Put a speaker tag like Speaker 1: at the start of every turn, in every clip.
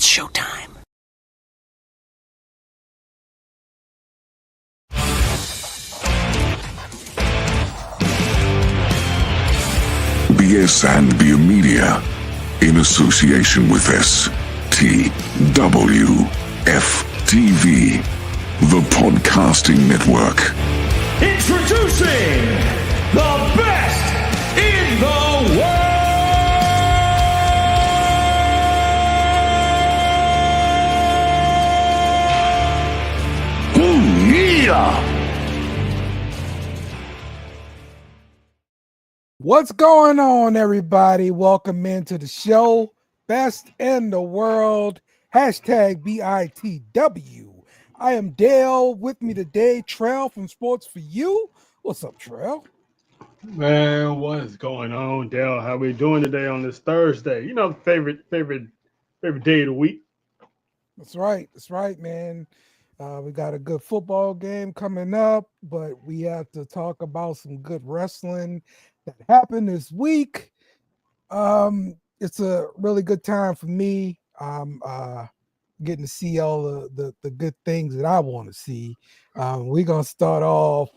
Speaker 1: It's showtime.
Speaker 2: BSnBEER Media, in association with STWF TV, the podcasting network.
Speaker 3: Introducing the best in the world! Yeah!
Speaker 4: What's going on, everybody? Welcome into the show. Best in the world. Hashtag BITW. I am Dale. With me today, Trell from Sports For You. What's up, Trell?
Speaker 5: Man, what is going on, Dale? How we doing today on this Thursday? You know, favorite day of the week.
Speaker 4: That's right, man. We got a good football game coming up, but we have to talk about some good wrestling that happened this week. It's a really good time for me. Getting to see all the good things that I want to see. We're gonna start off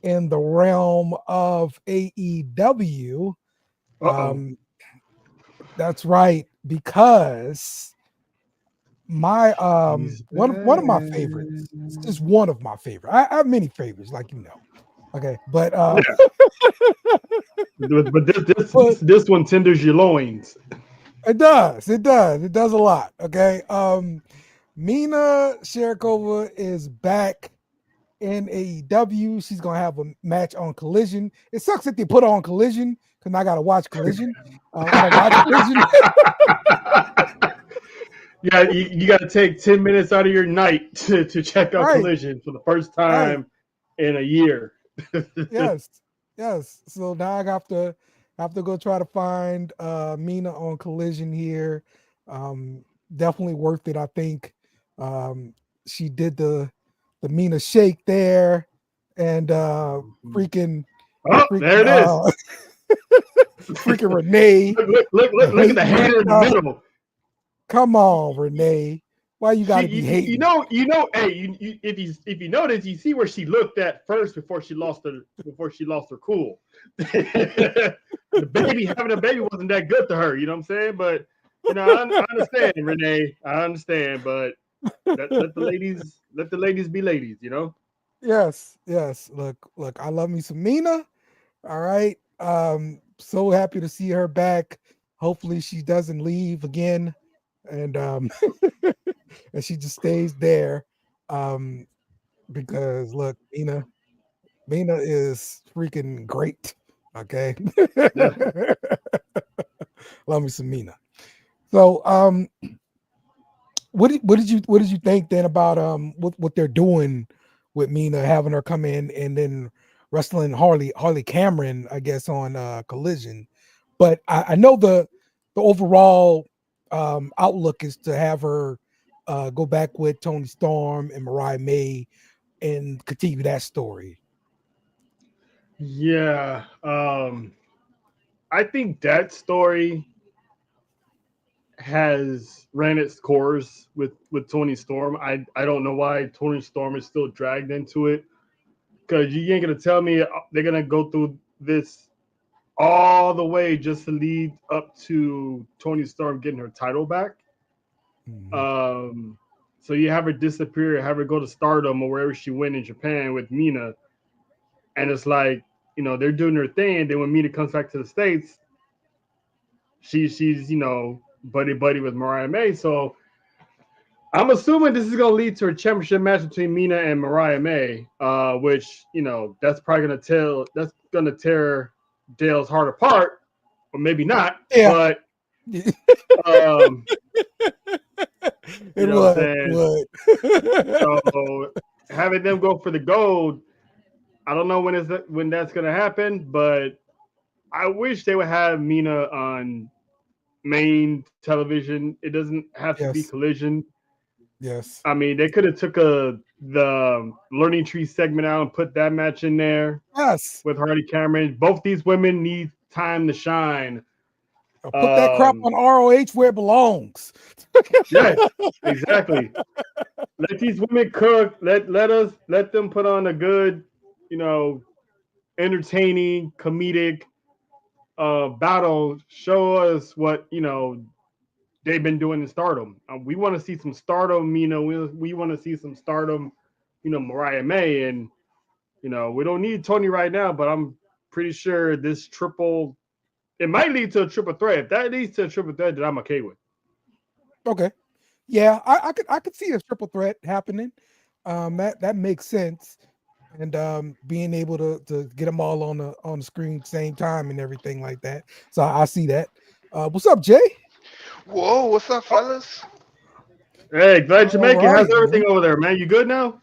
Speaker 4: in the realm of AEW. That's right, because my one of my favorites. It's just one of my favorites. I have many favorites, like you know. Okay, but
Speaker 5: this one tenders your loins.
Speaker 4: It does a lot. Okay, Mina Sharikova is back in AEW. She's gonna have a match on Collision. It sucks that they put her on Collision because I gotta watch Collision.
Speaker 5: Yeah, you got to take 10 minutes out of your night to check out Collision for the first time in a year.
Speaker 4: Yes. So now I have to go try to find Mina on Collision here. Definitely worth it, I think. She did the Mina shake there, and freaking
Speaker 5: there it is.
Speaker 4: Freaking Renee.
Speaker 5: Look at the hand in the middle.
Speaker 4: Come on, Renee. Why you gotta be hating?
Speaker 5: You know. Hey, if you notice, you see where she looked at first before she lost her cool. The baby having a baby wasn't that good to her. You know what I'm saying? But you know, I understand, Renee. I understand, but let the ladies be ladies. You know.
Speaker 4: Yes. Look. I love me some Mina. All right. So happy to see her back. Hopefully she doesn't leave again. And and she just stays there, because look, Mina is freaking great. Okay, love me some Mina. So, what did you think then about what they're doing with Mina, having her come in and then wrestling Harley Cameron, I guess, on Collision? But I know the overall outlook is to have her go back with Toni Storm and Mariah May and continue that story.
Speaker 5: Yeah, I think that story has ran its course with Toni Storm. I don't know why Toni Storm is still dragged into it, because you ain't gonna tell me they're gonna go through this all the way just to lead up to Toni Storm getting her title back. Mm-hmm. So you have her disappear, have her go to Stardom or wherever she went in Japan with Mina, and it's like, you know, they're doing their thing. Then when Mina comes back to the States, she's you know, buddy with Mariah May. So I'm assuming this is going to lead to a championship match between Mina and Mariah May, which, you know, that's probably going to tear Dale's heart apart, or maybe not. Yeah. But you know what I'm saying? So having them go for the gold, I don't know when that's going to happen, but I wish they would have Mina on main television. It doesn't have to be Collision.
Speaker 4: Yes.
Speaker 5: I mean, they could have took the Learning Tree segment out and put that match in there.
Speaker 4: Yes.
Speaker 5: With Harley Cameron. Both these women need time to shine
Speaker 4: Put that crap on ROH where it belongs.
Speaker 5: Yes, exactly. Let these women cook. Let them put on a good, entertaining, comedic battle. Show us what they've been doing in Stardom. We want to see some Stardom. We want to see some Stardom. Mariah May, and we don't need Tony right now, but I'm pretty sure this triple. It might lead to a triple threat. If that leads to a triple threat, then I'm okay with.
Speaker 4: Okay. Yeah, I could see a triple threat happening. That makes sense. And being able to get them all on the screen same time and everything like that. So I see that. What's up, Jay?
Speaker 1: Whoa, what's up, fellas?
Speaker 5: Hey, glad you're making.
Speaker 4: Right,
Speaker 5: How's everything
Speaker 4: man.
Speaker 5: over there, man? You good now?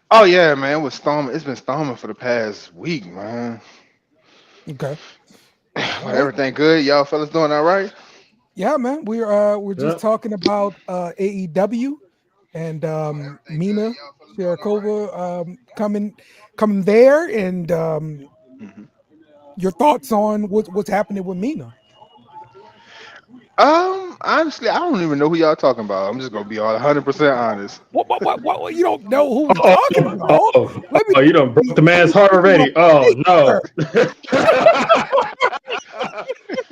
Speaker 1: Oh yeah, man. It was storming. It's been storming for the past week, man.
Speaker 4: Okay.
Speaker 1: But
Speaker 4: All right.
Speaker 1: everything good? Y'all fellas doing all right?
Speaker 4: Yeah, man. We're just
Speaker 5: Yep.
Speaker 4: talking about AEW and Mina Sharapova coming there, and
Speaker 1: Mhm.
Speaker 4: your thoughts on what's happening with Mina.
Speaker 1: Honestly, I don't even know who y'all talking about. I'm just gonna be all 100% honest.
Speaker 4: What? You don't know who we
Speaker 5: Oh,
Speaker 4: talking about? Let me
Speaker 5: you done broke the man's
Speaker 4: let
Speaker 5: heart
Speaker 4: me give you
Speaker 5: already.
Speaker 4: a
Speaker 5: Oh no.
Speaker 4: picture.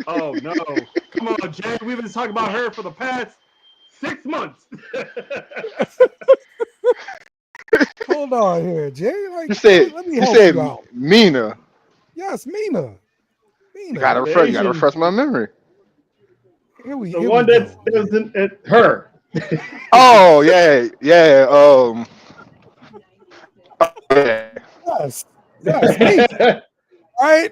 Speaker 5: Oh no. Come on, Jay. We've been talking about her for the past 6 months.
Speaker 4: Hold on here, Jay.
Speaker 1: You
Speaker 4: Like,
Speaker 1: said
Speaker 4: let me
Speaker 1: you
Speaker 4: help
Speaker 1: said
Speaker 4: you out.
Speaker 1: Mina.
Speaker 4: Yes, Mina.
Speaker 1: You
Speaker 4: Mina.
Speaker 1: gotta
Speaker 5: the
Speaker 1: refresh. You gotta
Speaker 5: Asian,
Speaker 1: refresh my memory.
Speaker 5: the
Speaker 4: Here we
Speaker 5: one that
Speaker 4: go.
Speaker 5: was in her.
Speaker 1: Oh yeah, yeah. Yeah.
Speaker 4: Yes, Mina. Right?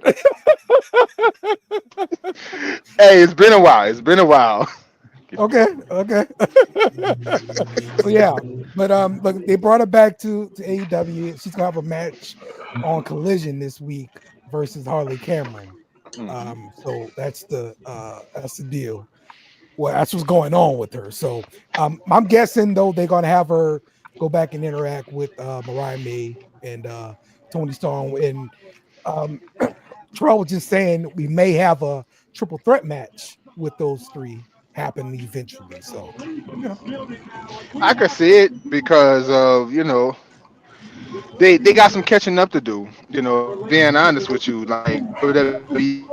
Speaker 1: Hey, it's been a while. It's been a while.
Speaker 4: Okay. So yeah, but look, they brought her back to AEW. She's gonna have a match on Collision this week versus Harley Cameron.
Speaker 1: Mhm.
Speaker 4: So that's the deal. Well, that's what's going on with her. So I'm guessing though they're gonna have her go back and interact with Mariah May and Tony Storm. And Terrell was just saying we may have a triple threat match with those three happen eventually. So
Speaker 1: I could see it because of they got some catching up to do. Being honest with you, like WWE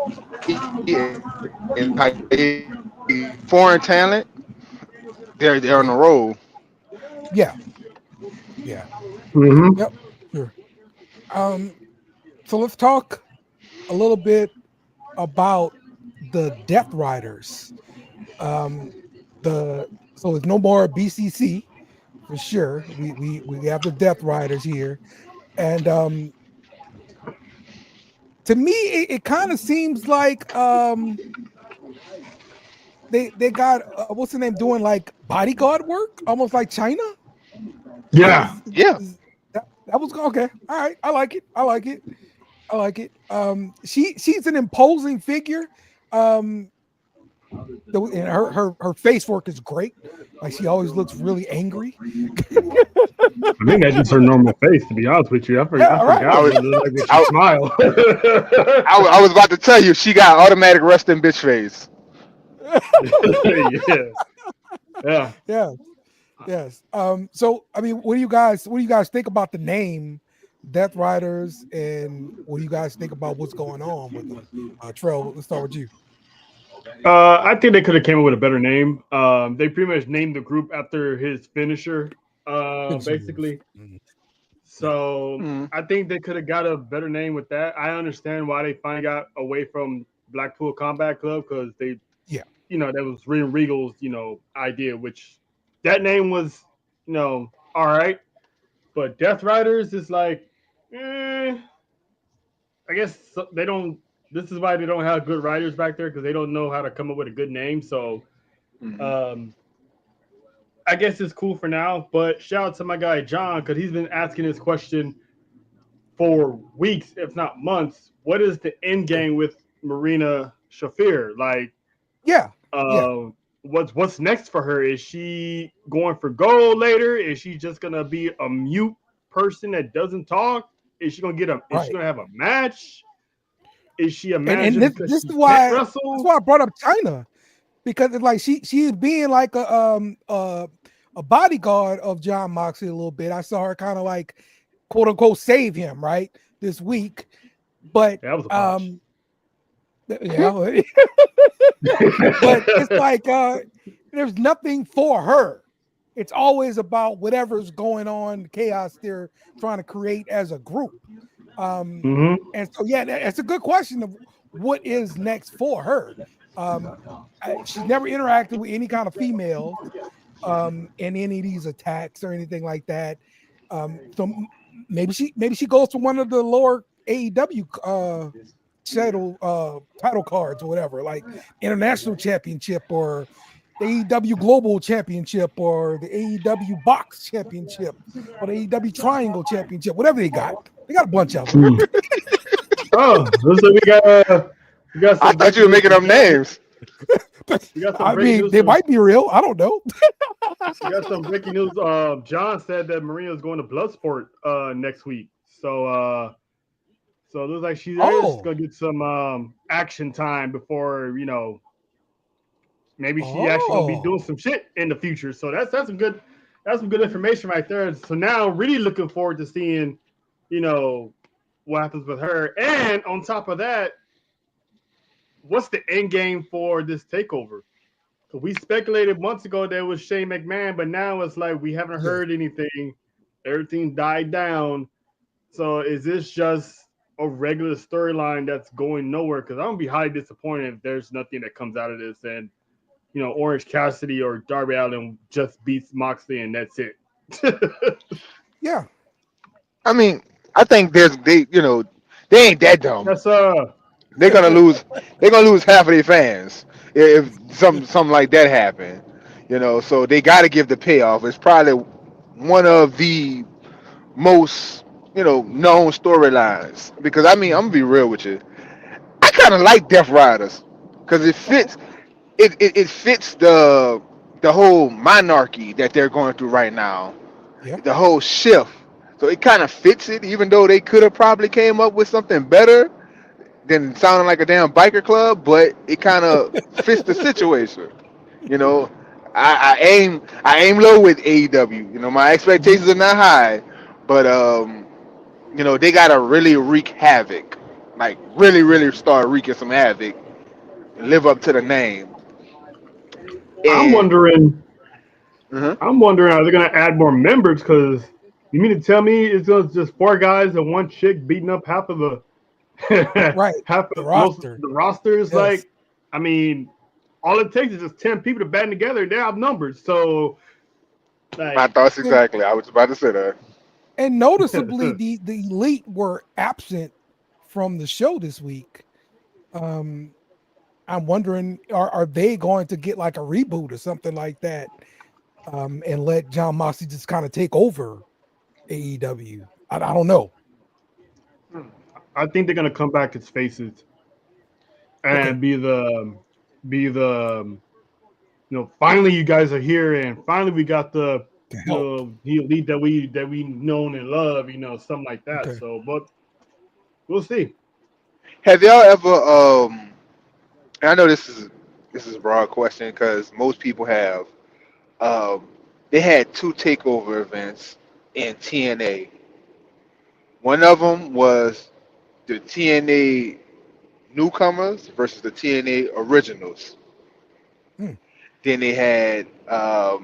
Speaker 1: and like foreign talent, they're on the
Speaker 4: yeah,
Speaker 1: roll.
Speaker 4: yeah, yeah,
Speaker 5: Mm-hmm.
Speaker 4: yep, sure. Um, so let's talk a little bit about the Death Riders. Um, the so it's no more BCC for sure. We have the Death Riders here, and to me, it kind of seems like they got what's the name doing like bodyguard work, almost like China.
Speaker 5: Yeah.
Speaker 4: Is,
Speaker 1: Yeah,
Speaker 4: that was okay? All right, I like it. I like it. She's an imposing figure. Um, and her face work is great. Like she always looks really angry.
Speaker 5: I think that's just her normal face, to be honest with you.
Speaker 4: Yeah,
Speaker 5: I
Speaker 4: all right.
Speaker 1: I
Speaker 5: forgot
Speaker 1: was
Speaker 5: what it looked like when she
Speaker 1: I,
Speaker 5: smiled.
Speaker 1: I was about to tell you she got automatic resting bitch face.
Speaker 5: Yeah. Yeah.
Speaker 4: Yeah. Yes. So I mean, what do you guys think about the name Death Riders, and what do you guys think about what's going on with them? Trell, let's start with you.
Speaker 5: I think they could have came up with a better name. They pretty much named the group after his finisher,
Speaker 4: Finishing move.
Speaker 5: basically.
Speaker 4: Mhm. Yeah.
Speaker 5: So
Speaker 1: Mm.
Speaker 5: I think they could have got a better name with that. I understand why they finally got away from Blackpool Combat Club because
Speaker 4: Yeah.
Speaker 5: that was Real Regal's, idea, which that name was, all right. But Death Riders is like, I guess they don't. This is why they don't have good writers back there because they don't know how to come up with a good name. So
Speaker 1: Mhm.
Speaker 5: um, I guess it's cool for now. But shout out to my guy John because he's been asking this question for weeks, if not months. What is the end game with Marina Shafir? Like,
Speaker 4: Yeah. Yeah.
Speaker 5: uh, what's next for her? Is she going for gold later? Is she just gonna be a mute person that doesn't talk? Is she gonna get a? Is she
Speaker 4: Right.
Speaker 5: gonna have a match? Is she a
Speaker 4: And
Speaker 5: manager
Speaker 4: this,
Speaker 5: because
Speaker 4: this
Speaker 5: she
Speaker 4: is
Speaker 5: can't
Speaker 4: why
Speaker 5: wrestle?
Speaker 4: that's why I brought up China, because it's like she's being like a bodyguard of John Moxley a little bit. I saw her kind of like quote unquote save him right this week, but
Speaker 5: That was a botch.
Speaker 4: yeah, but it's like there's nothing for her. It's always about whatever's going on, the chaos they're trying to create as a group.
Speaker 5: Mhm.
Speaker 4: And so, yeah, that's a good question of what is next for her. She's never interacted with any kind of females in any of these attacks or anything like that. Maybe she goes to one of the lower AEW title cards or whatever, like international championship or the AEW global championship or the AEW box championship or the AEW triangle championship, whatever they got. They got a bunch of them.
Speaker 5: Oh, looks like we got
Speaker 1: I
Speaker 5: some
Speaker 1: thought you
Speaker 5: breaking
Speaker 1: were
Speaker 5: news.
Speaker 1: making up names.
Speaker 5: We got some
Speaker 4: I
Speaker 5: breaking
Speaker 4: mean,
Speaker 5: news.
Speaker 4: they might be real. I don't know.
Speaker 5: We got some breaking news. John said that Maria's going to Bloodsport next week. So so it looks like she's gonna get some action time before, you know, maybe she actually gonna be doing some shit in the future. So that's some good information right there. So now really looking forward to seeing, you know, what happens with her. And on top of that, what's the end game for this takeover? So we speculated months ago that it was Shane McMahon, but now it's like we haven't heard anything. Everything died down. So is this just a regular storyline that's going nowhere? Because I'm gonna be highly disappointed if there's nothing that comes out of this, and you know, Orange Cassidy or Darby Allin just beats Moxley and that's it.
Speaker 4: Yeah.
Speaker 1: I mean, I think they ain't that dumb.
Speaker 5: That's
Speaker 1: They're gonna lose. They're gonna lose half of their fans if something like that happen. You know, so they got to give the payoff. It's probably one of the most known storylines because I mean I'm gonna be real with you. I kind of like Death Riders because it fits. It fits the whole monarchy that they're going through right now.
Speaker 4: Yeah.
Speaker 1: The whole shift. So it kind of fits it, even though they could have probably came up with something better than sounding like a damn biker club, but it kind of fits the situation. You know, I aim low with AEW. You know, my expectations are not high, but they gotta really wreak havoc, like really start wreaking some havoc, and live up to the name.
Speaker 5: I'm
Speaker 1: And
Speaker 5: wondering.
Speaker 1: uh
Speaker 5: I'm wondering, are they gonna add more members? Because you mean to tell me it's just 4 guys and 1 chick beating up half of the
Speaker 4: Right.
Speaker 5: half
Speaker 4: The
Speaker 5: of most of
Speaker 4: roster.
Speaker 5: the rosters?
Speaker 4: Yes.
Speaker 5: Like, I mean, all it takes is just 10 people to band together and they have numbers. So,
Speaker 1: my
Speaker 5: like,
Speaker 1: thoughts exactly. I was about to say that.
Speaker 4: And noticeably, the elite were absent from the show this week. I'm wondering, are they going to get like a reboot or something like that, and let John Moxley just kind of take over AEW? I don't know.
Speaker 5: I think they're gonna come back as faces and be the finally you guys are here and finally we got the elite that we known and love, something like that.
Speaker 4: Okay.
Speaker 5: So, but we'll see.
Speaker 1: Have y'all ever and I know this is a broad question because most people have. They had 2 takeover events in TNA. One of them was the TNA newcomers versus the TNA originals.
Speaker 4: Hmm.
Speaker 1: Then they had the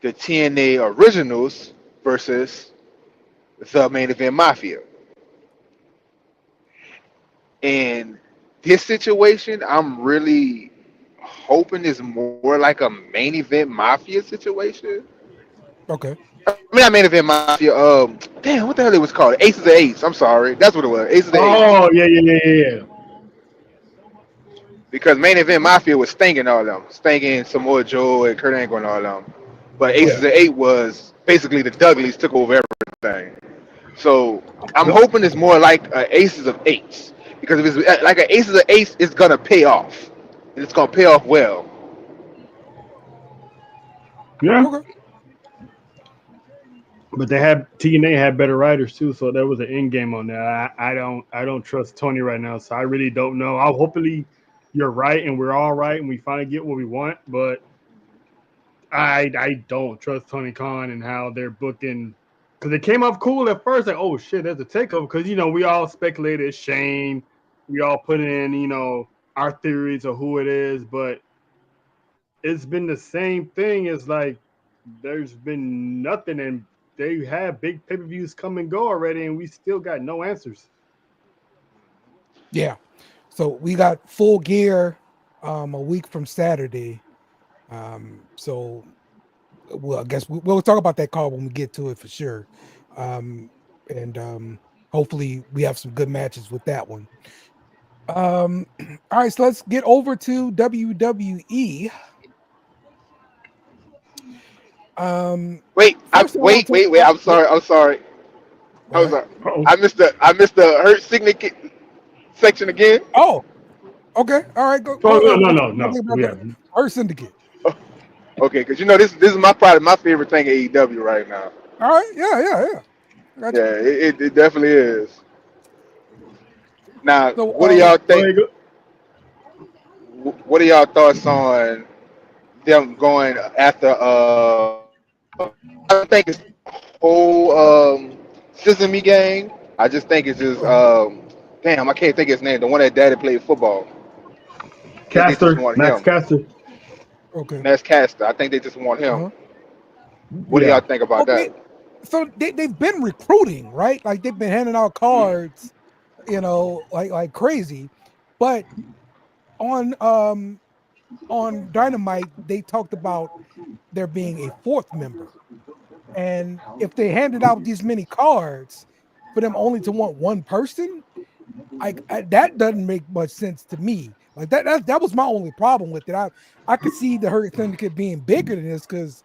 Speaker 1: TNA originals versus the main event Mafia. And this situation, I'm really hoping is more like a main event Mafia situation.
Speaker 4: Okay.
Speaker 1: I mean, not main event Mafia. Damn, what the hell it was called? Aces of Eights. I'm sorry, that's what it was. Aces of Eights.
Speaker 5: Oh yeah.
Speaker 1: Because main event Mafia was Sting all them, Sting and Samoa Joe and Kurt Angle and all them. But Aces of Eight was basically the Dudleys took over everything. So I'm hoping it's more like Aces of Eights because if it's like an Aces of Eights, it's gonna pay off, and it's gonna pay off well.
Speaker 5: Yeah.
Speaker 4: Okay.
Speaker 5: But TNA had better writers too, so there was an end game on that. I don't trust Tony right now, so I really don't know. I'll hopefully you're right and we're all right and we finally get what we want, but I don't trust Tony Khan and how they're booking because it came off cool at first, like oh shit, there's a takeover because we all speculated it's Shane, we all put in our theories of who it is, but it's been the same thing as like there's been nothing and they have big pay-per-views come and go already and we still got no answers.
Speaker 4: Yeah. So we got Full Gear a week from Saturday. So I guess we'll talk about that card when we get to it for sure. And hopefully we have some good matches with that one. All right, so let's get over to WWE.
Speaker 1: Wait. I'm sorry. I missed the Hurt Signature section again.
Speaker 4: Oh, okay. All right. Go.
Speaker 5: No. Yeah.
Speaker 4: Hurt Syndicate.
Speaker 1: Okay, because this is probably my favorite thing at AEW right now.
Speaker 4: All right. Yeah. Gotcha.
Speaker 1: Yeah, it definitely is. Now,
Speaker 4: So,
Speaker 1: what do y'all think? What are y'all thoughts on them going after? I don't think it's whole Sesame gang. I just think it's just damn. I can't think of his name. The one that daddy played football.
Speaker 5: Max Caster.
Speaker 4: Okay.
Speaker 1: Max Caster. I think they just want him.
Speaker 4: Uh-huh.
Speaker 1: What do y'all think about that?
Speaker 4: So they've been recruiting, right? Like they've been handing out cards, like crazy. But on Dynamite, they talked about there being a fourth member. And if they handed out these many cards for them only to want one person, that doesn't make much sense to me. Like that was my only problem with it. I could see the Hurt Syndicate being bigger than this because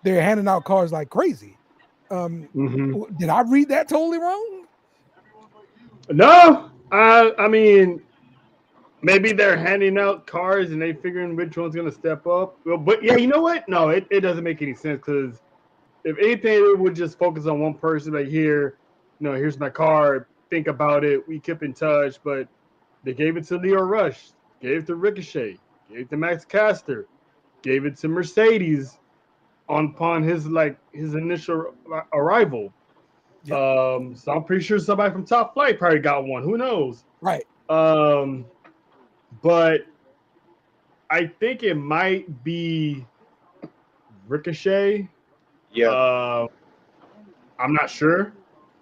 Speaker 4: they're handing out cards like crazy. Did I read that totally wrong?
Speaker 5: No, I mean, maybe they're handing out cards and they figuring which one's gonna step up. But yeah, you know what? No, it doesn't make any sense because if anything, it would just focus on one person. Like here, here's my card. Think about it. We keep in touch, but they gave it to Leo Rush, gave it to Ricochet, gave it to Max Caster, gave it to Mercedes upon his initial arrival.
Speaker 4: Yep.
Speaker 5: So I'm pretty sure somebody from Top Flight probably got one. Who knows?
Speaker 4: Right.
Speaker 5: But I think it might be Ricochet.
Speaker 1: Yeah.
Speaker 5: I'm not sure,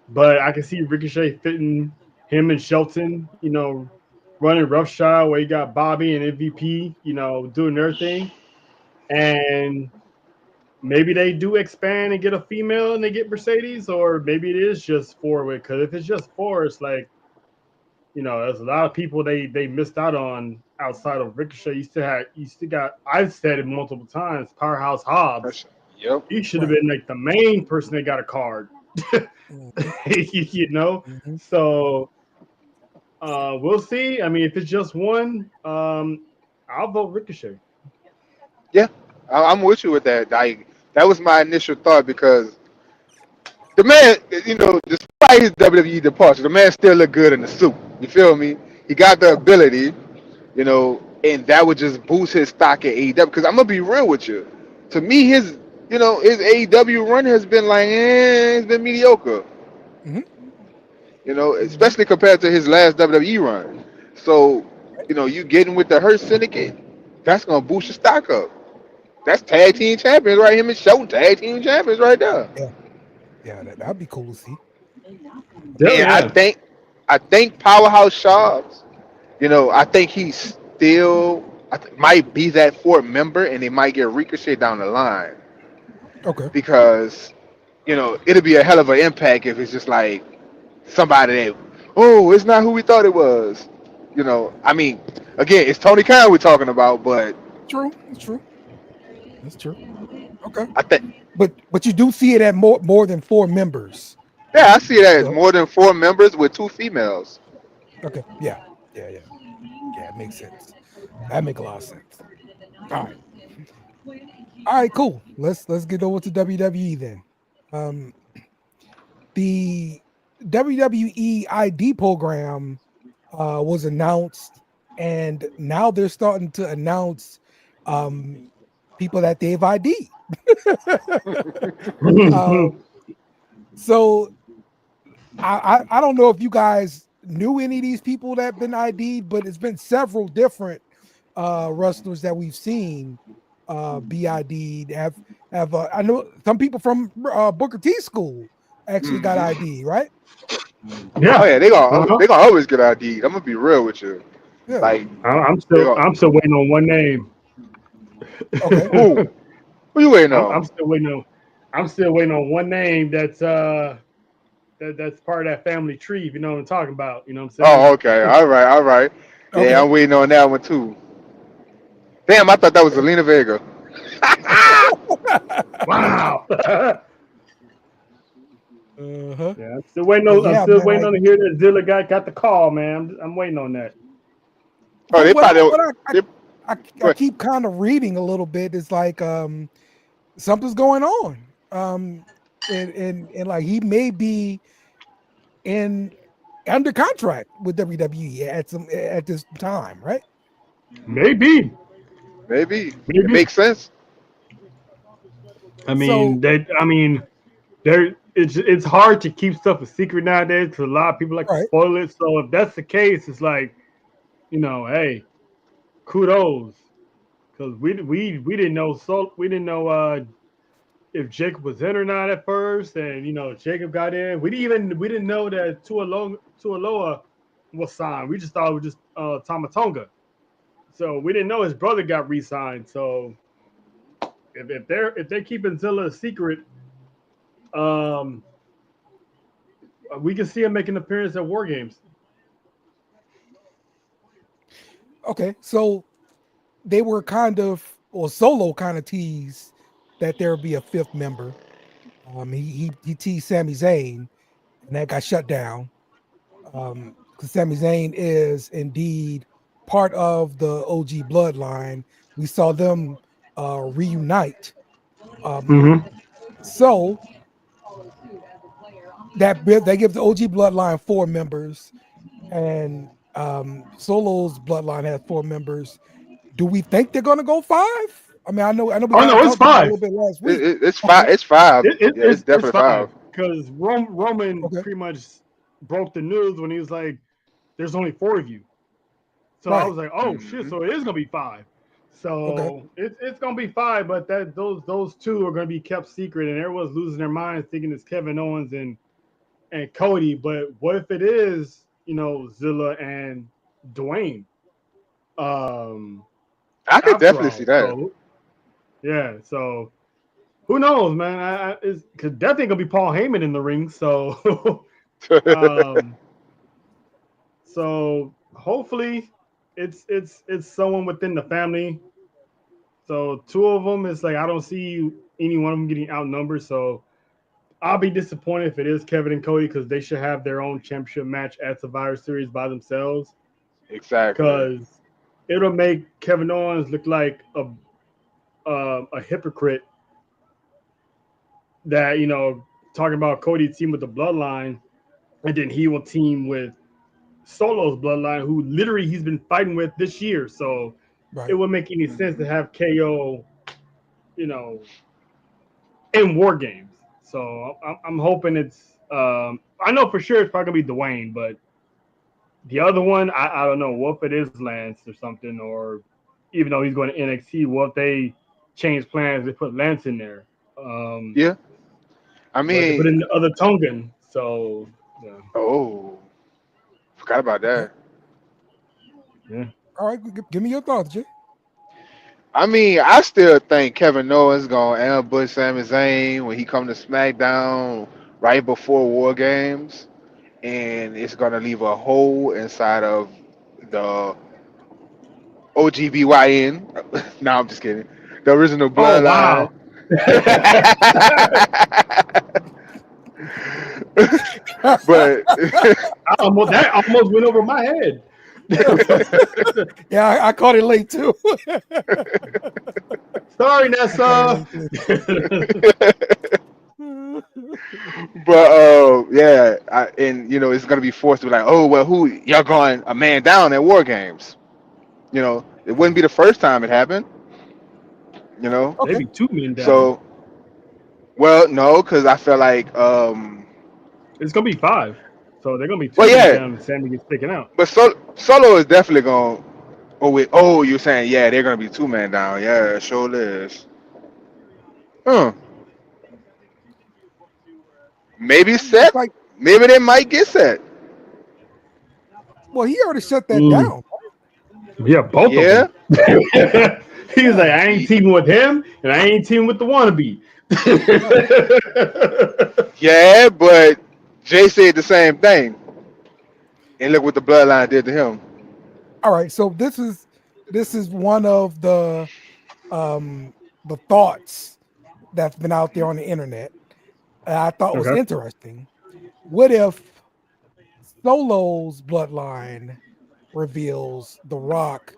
Speaker 5: but I can see Ricochet fitting him and Shelton, running roughshod where you got Bobby and MVP, doing their thing. And maybe they do expand and get a female and they get Mercedes, or maybe it is just four. Because if it's just four, it's like, there's a lot of people they missed out on outside of Ricochet. You still got, I've said it multiple times, Powerhouse Hobbs.
Speaker 1: Yep.
Speaker 5: He should have been like the main person that got a card. So we'll see. I mean, if it's just one, I'll vote Ricochet.
Speaker 1: Yeah, I'm with you with that. That was my initial thought because the man, despite his WWE departure, the man still look good in the suit. You feel me? He got the ability, and that would just boost his stock at AEW. Because I'm gonna be real with you. To me, his AEW run has been it's been mediocre. Especially compared to his last WWE run. So, you getting with the Hurt Syndicate, that's gonna boost your stock up. That's tag team champions, right? Him and Shelton, tag team champions, right there.
Speaker 4: Yeah, that'd be cool to see.
Speaker 1: Yeah. I think Powerhouse Shobbs, I think he's still might be that fourth member, and they might get Ricochet down the line.
Speaker 4: Okay.
Speaker 1: Because, it'll be a hell of an impact if it's just like somebody that, it's not who we thought it was. I mean, again, it's Tony Khan we're talking about, but
Speaker 4: true. That's true. Okay.
Speaker 1: I think,
Speaker 4: but you do see it at more than four members.
Speaker 1: yeah, I see it as more than four members with two females.
Speaker 4: Okay. Yeah. It makes sense. That makes a lot of sense. All right, cool. Let's get over to WWE then. the WWE ID program was announced, and now they're starting to announce people that they've ID'd. So I don't know if you guys knew any of these people that have been ID'd, but it's been several different wrestlers that we've seen be ID'd. I know some people from Booker T school actually got ID, right?
Speaker 5: Yeah.
Speaker 1: Oh yeah, they gonna always get ID'd. I'm gonna be real with you.
Speaker 4: Yeah.
Speaker 1: Like
Speaker 5: I'm still waiting on one name.
Speaker 4: Okay.
Speaker 1: who you waiting on?
Speaker 5: I'm still waiting on one name that's part of that family tree. If you know what I'm talking about. You know what I'm saying?
Speaker 1: Oh, okay. All right.
Speaker 4: Okay.
Speaker 1: Yeah, I'm waiting on that one too. Damn, I thought that was Zelina Vega.
Speaker 5: Wow.
Speaker 4: Uh-huh.
Speaker 5: Yeah, I'm still waiting on.
Speaker 4: Yeah,
Speaker 5: I'm still
Speaker 4: man,
Speaker 5: waiting on to hear that Zilla got the call, man. I'm waiting on that.
Speaker 1: Oh, they
Speaker 4: What
Speaker 1: probably.
Speaker 4: I keep kind of reading a little bit. It's like something's going on. And like he may be under contract with WWE at this time, right?
Speaker 5: Maybe.
Speaker 1: It makes sense.
Speaker 5: I mean, it's hard to keep stuff a secret nowadays because a lot of people like to spoil it. So if that's the case, it's like, hey, kudos, because we didn't know. So we didn't know if Jacob was in or not at first, and Jacob got in. We didn't know that Tualoa was signed. We just thought it was just Tamatonga. So we didn't know his brother got re-signed. So if they're keeping Zilla a secret, we can see him make an appearance at War Games.
Speaker 4: Okay, so they were Solo kind of teased that there would be a fifth member. He teased Sami Zayn, and that got shut down. Because Sami Zayn is indeed part of the OG bloodline. We saw them reunite. So that gives the OG bloodline 4 members, and Solo's bloodline has 4 members. Do we think they're gonna go 5? I mean, I know.
Speaker 5: It's 5.
Speaker 4: A little bit last week.
Speaker 1: It's 5. It's 5. It's definitely 5.
Speaker 5: Because Roman pretty much broke the news when he was like, "There's only 4 of you." So I was like, "Oh shit!" So it is gonna be 5. So it's gonna be 5, but those 2 are gonna be kept secret, and everyone's losing their minds thinking it's Kevin Owens and Cody. But what if it is Zilla and Dwayne?
Speaker 1: I could definitely see that.
Speaker 5: So, yeah, so who knows, man? It's definitely gonna be Paul Heyman in the ring. So, so hopefully it's someone within the family. So 2 of them, it's like I don't see any one of them getting outnumbered. So I'll be disappointed if it is Kevin and Cody because they should have their own championship match at Survivor Series by themselves.
Speaker 1: Exactly.
Speaker 5: Because it'll make Kevin Owens look like a hypocrite that, talking about Cody team with the bloodline, and then he will team with Solo's bloodline, who literally he's been fighting with this year. So it wouldn't make any sense to have KO, in War Games. So I'm hoping it's I know for sure it's probably gonna be Dwayne, but the other one, I don't know. What if it is Lance or something, or even though he's going to NXT, what if they change plans? They put Lance in there.
Speaker 1: Yeah. I mean,
Speaker 5: they put in the other Tongan. So, yeah.
Speaker 1: Oh, forgot about that.
Speaker 5: Yeah.
Speaker 4: All right, give me your thoughts, Jay.
Speaker 1: I mean, I still think Kevin Owens gonna ambush Sami Zayn when he come to SmackDown right before War Games. And it's gonna leave a hole inside of the OGBYN. No, I'm just kidding. The original bloodline. But
Speaker 5: that almost went over my head.
Speaker 4: Yeah, I caught it late too.
Speaker 5: Sorry, Nessa.
Speaker 1: But yeah, and it's gonna be forced to be like, oh well, who y'all going a man down at War Games? It wouldn't be the first time it happened. You know,
Speaker 4: Okay.
Speaker 5: Maybe 2 men down.
Speaker 1: so well, no, because I feel like
Speaker 5: It's gonna be 5. So they're gonna be 2
Speaker 1: well,
Speaker 5: men
Speaker 1: yeah,
Speaker 5: down and Sammy gets taken out.
Speaker 1: but Solo is definitely going. You're saying yeah, they're gonna be 2 men down. Yeah, sure is. Huh. Maybe set.
Speaker 4: Like,
Speaker 1: Maybe they might get set.
Speaker 4: well, he already shut that
Speaker 5: Mm.
Speaker 4: down.
Speaker 5: Yeah, both
Speaker 1: Yeah.
Speaker 5: of them. He was like, I ain't teaming with him, and I ain't teaming with the wannabe.
Speaker 1: Yeah, but Jay said the same thing. And look what the bloodline did to him.
Speaker 4: All right, so this is one of the thoughts that's been out there on the internet. I thought was
Speaker 5: Okay.
Speaker 4: interesting. What if Solo's bloodline reveals The Rock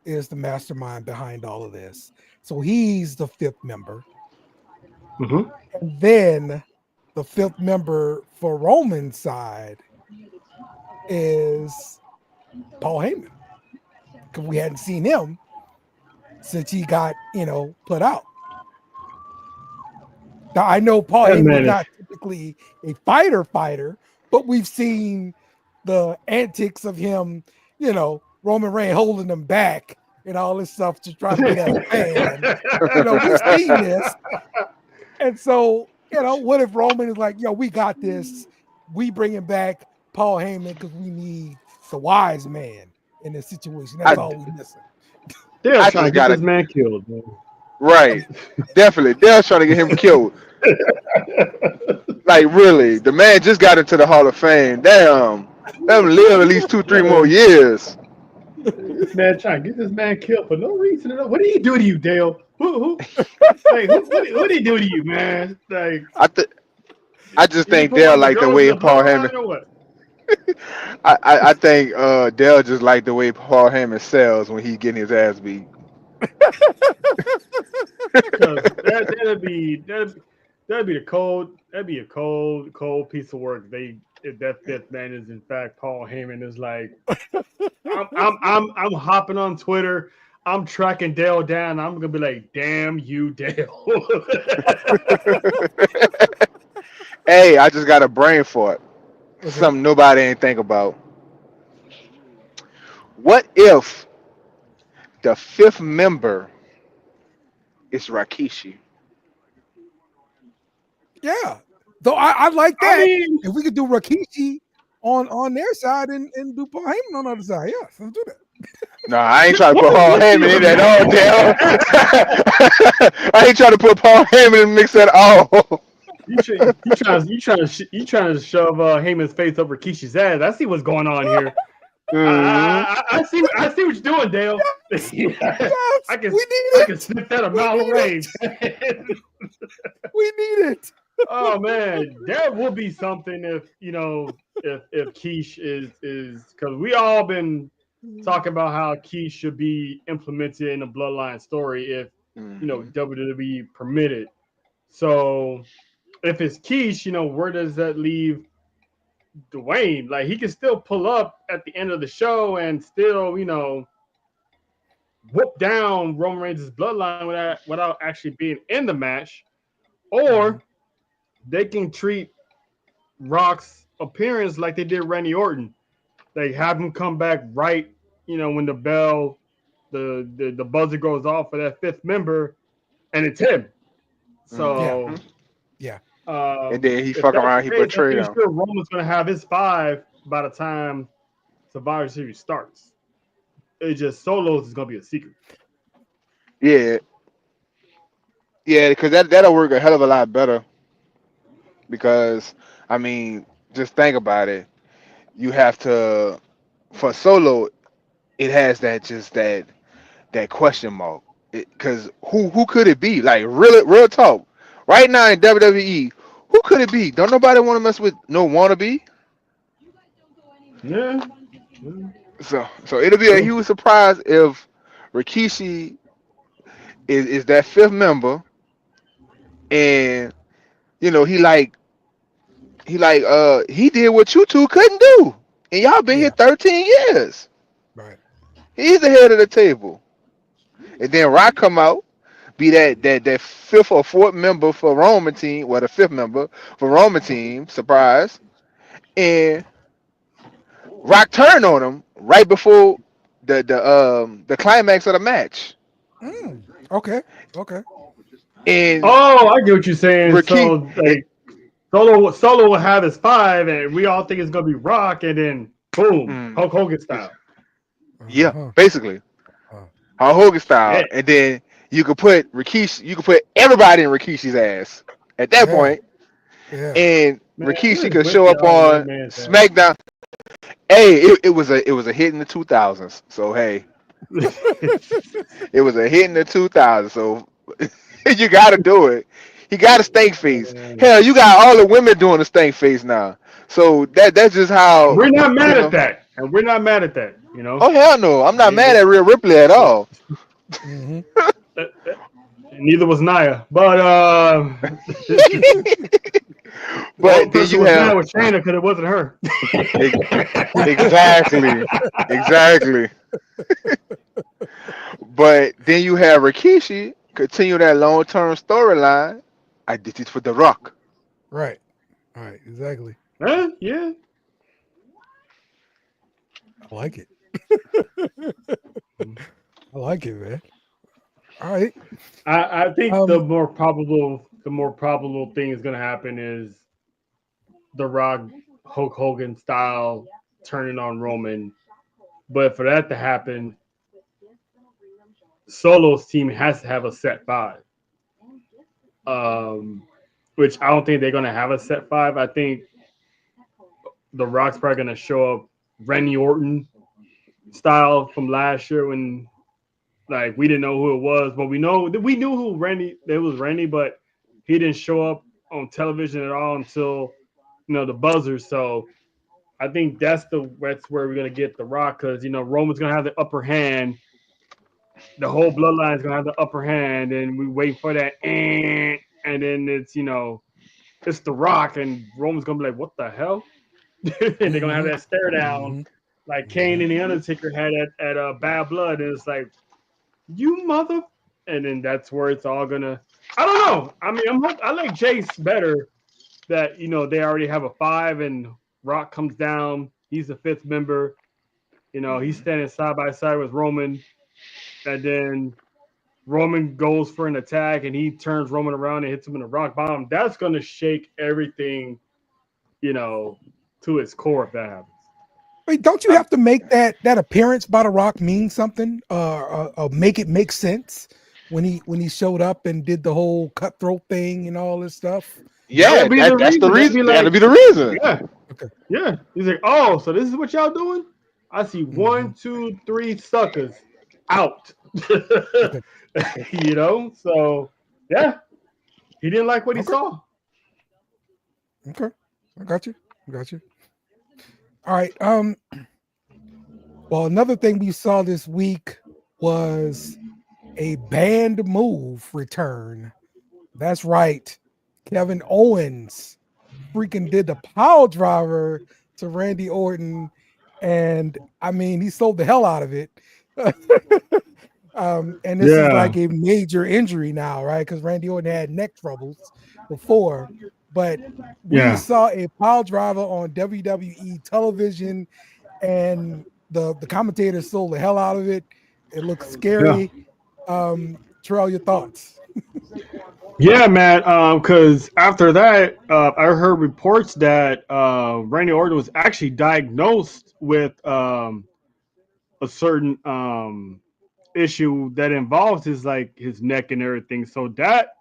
Speaker 4: is the mastermind behind all of this? So he's the 5th member.
Speaker 5: Mhm.
Speaker 4: And then the 5th member for Roman's side is Paul Heyman. Because we hadn't seen him since he got, put out. Now, I know Paul
Speaker 5: That
Speaker 4: Heyman
Speaker 5: man
Speaker 4: is
Speaker 5: is-
Speaker 4: not typically a fighter, but we've seen the antics of him, Roman Reigns holding him back and all this stuff to try to get at a fan. We've seen this. And so, what if Roman is like, yo, we got this. We bringing back Paul Heyman because we need the wise man in this situation. That's all we missing.
Speaker 5: They're
Speaker 1: I
Speaker 5: trying to
Speaker 1: just
Speaker 5: get
Speaker 1: gotta-
Speaker 5: this man killed, man.
Speaker 1: Right. Definitely. They're trying to get him killed. Like really, the man just got into the Hall of Fame. Damn. Let him live at least 2-3 more years.
Speaker 5: This man trying to get this man killed for no reason at all. What did he do to you, Dale? What did he do to you, man? Like,
Speaker 1: I just think
Speaker 5: you
Speaker 1: Dale
Speaker 5: put
Speaker 1: like the
Speaker 5: girls
Speaker 1: way
Speaker 5: in
Speaker 1: Paul
Speaker 5: bloodline
Speaker 1: Heyman.
Speaker 5: or what?
Speaker 1: I think Dale just like the way Paul Heyman sells when he getting his ass beat.
Speaker 5: Because that'd be a cold piece of work. If that 5th man is in fact Paul Heyman, is like, I'm hopping on Twitter, I'm tracking Dale down. I'm gonna be like, damn you, Dale.
Speaker 1: Hey, I just got a brain for it. Something nobody ain't think about. What if the 5th member is Rikishi?
Speaker 4: Yeah. So I like that.
Speaker 5: I mean,
Speaker 4: if we could do Rikishi on their side and do Paul Heyman on the other side. Yeah, let's do that.
Speaker 1: No, I ain't trying to put Paul Heyman in at all, Dale. I ain't trying to put Paul Heyman in the mix at all.
Speaker 5: you trying to shove Heyman's face up Rikishi's ass. I see what's going on here. I see what you're doing, Dale.
Speaker 4: Yes,
Speaker 5: I can
Speaker 4: we need it.
Speaker 5: sniff that a mile away.
Speaker 4: We need it.
Speaker 5: Oh man, that would be something if if Keish is because we all been talking about how Keish should be implemented in the Bloodline story if WWE permitted. So if it's Keish, where does that leave Dwayne? Like he can still pull up at the end of the show and still whip down Roman Reigns' bloodline without actually being in the match, or they can treat Rock's appearance like they did Randy Orton. They have him come back right, when the bell, the buzzer goes off for that 5th member, and it's him. So,
Speaker 4: yeah.
Speaker 1: And then he fuck around, he betrayed him.
Speaker 5: I'm sure Roman's gonna have his 5 by the time Survivor Series starts. It's just Solos is gonna be a secret.
Speaker 1: Yeah, because that'll work a hell of a lot better. Because I mean, just think about it. You have to for Solo, it has that question mark. Because who could it be? Like real talk. Right now in WWE, who could it be? Don't nobody want to mess with no wannabe.
Speaker 5: Yeah.
Speaker 1: So it'll be a huge surprise if Rikishi is that 5th member, and he like he did what you two couldn't do, and y'all been here 13 years.
Speaker 4: Right.
Speaker 1: He's the head of the table. And then Rock come out, be that fifth or fourth member for Roman team, well the fifth member for Roman team, surprise, and Rock turned on him right before the climax of the match.
Speaker 4: Okay. Okay.
Speaker 1: And
Speaker 5: Oh, I get what you're saying.
Speaker 1: Ricky,
Speaker 5: So like Solo will have his 5, and we all think it's gonna be Rock, and then boom, Hulk Hogan style.
Speaker 1: yeah,
Speaker 4: Uh-huh.
Speaker 1: basically
Speaker 4: Uh,
Speaker 1: Hulk Hogan style,
Speaker 5: Yeah.
Speaker 1: and then you could put Rikishi, you could put everybody in Rikishi's ass at that point,
Speaker 4: Yeah.
Speaker 1: and
Speaker 5: Man,
Speaker 1: Rikishi
Speaker 5: where's
Speaker 1: could
Speaker 5: Whiskey
Speaker 1: show up
Speaker 5: all
Speaker 1: on
Speaker 5: man's ass?
Speaker 1: SmackDown. Hey, it was a hit in the 2000s, so hey, it was a hit in the 2000s, so you got to do it. He got a stank face. Hell, you got all the women doing a stank face now. So that's just how,
Speaker 5: We're not
Speaker 1: you
Speaker 5: mad
Speaker 1: know.
Speaker 5: at that, and we're not mad at that. You know,
Speaker 1: Oh hell no, I'm not mad at Rhea Ripley at all.
Speaker 4: mhm.
Speaker 5: neither was Nia, but the only
Speaker 1: But then
Speaker 5: person
Speaker 1: you
Speaker 5: who was mad
Speaker 1: have
Speaker 5: was Shayna because it wasn't her.
Speaker 1: exactly, exactly. But then you have Rikishi continue that long term storyline. I did it for The Rock.
Speaker 4: Right. Right. Exactly.
Speaker 5: Yeah.
Speaker 4: I like it. I like it, man. All right.
Speaker 5: I think
Speaker 4: Um,
Speaker 5: the more probable thing is going to happen is The Rock, Hulk Hogan style turning on Roman. But for that to happen, Solo's team has to have a set 5. Which I don't think they're going to have a set 5. I think The Rock's probably going to show up Randy Orton style from last year when like we didn't know who it was, but we knew who Randy. It was Randy, but he didn't show up on television at all until the buzzer. So I think that's where we're gonna get The Rock because Roman's gonna have the upper hand. The whole bloodline is gonna have the upper hand, and we wait for that, and then it's The Rock, and Roman's gonna be like, "What the hell?" And they're gonna have that stare down, like Kane and the Undertaker had at Bad Blood, and it's like, "You mother," and then that's where it's all gonna. I don't know. I mean, I like Jace better. That they already have a 5, and Rock comes down. He's the 5th member. He's standing side by side with Roman, and then Roman goes for an attack, and he turns Roman around and hits him in a rock bottom. That's gonna shake everything, to its core if that happens.
Speaker 4: wait, don't you have to make that appearance by The Rock mean something? Make it make sense when he showed up and did the whole cutthroat thing and all this stuff.
Speaker 1: Yeah, that's the reason. That'll be the reason.
Speaker 5: Yeah.
Speaker 4: Okay.
Speaker 5: Yeah. He's like, oh, so this is what y'all doing? I see 1, 2, 3 suckers out. So yeah. He didn't like what he saw.
Speaker 4: Okay. I got you. All right. Well, another thing we saw this week was a banned move return. That's right. Kevin Owens freaking did the power driver to Randy Orton, and I mean he sold the hell out of it. And this is like a major injury now, right? Because Randy Orton had neck troubles before, but we saw a power driver on WWE television, and the commentator sold the hell out of it. It looked scary. Terrell, your thoughts?
Speaker 5: Yeah, man. Because after that, I heard reports that Randy Orton was actually diagnosed with a certain issue that involves his neck and everything. So that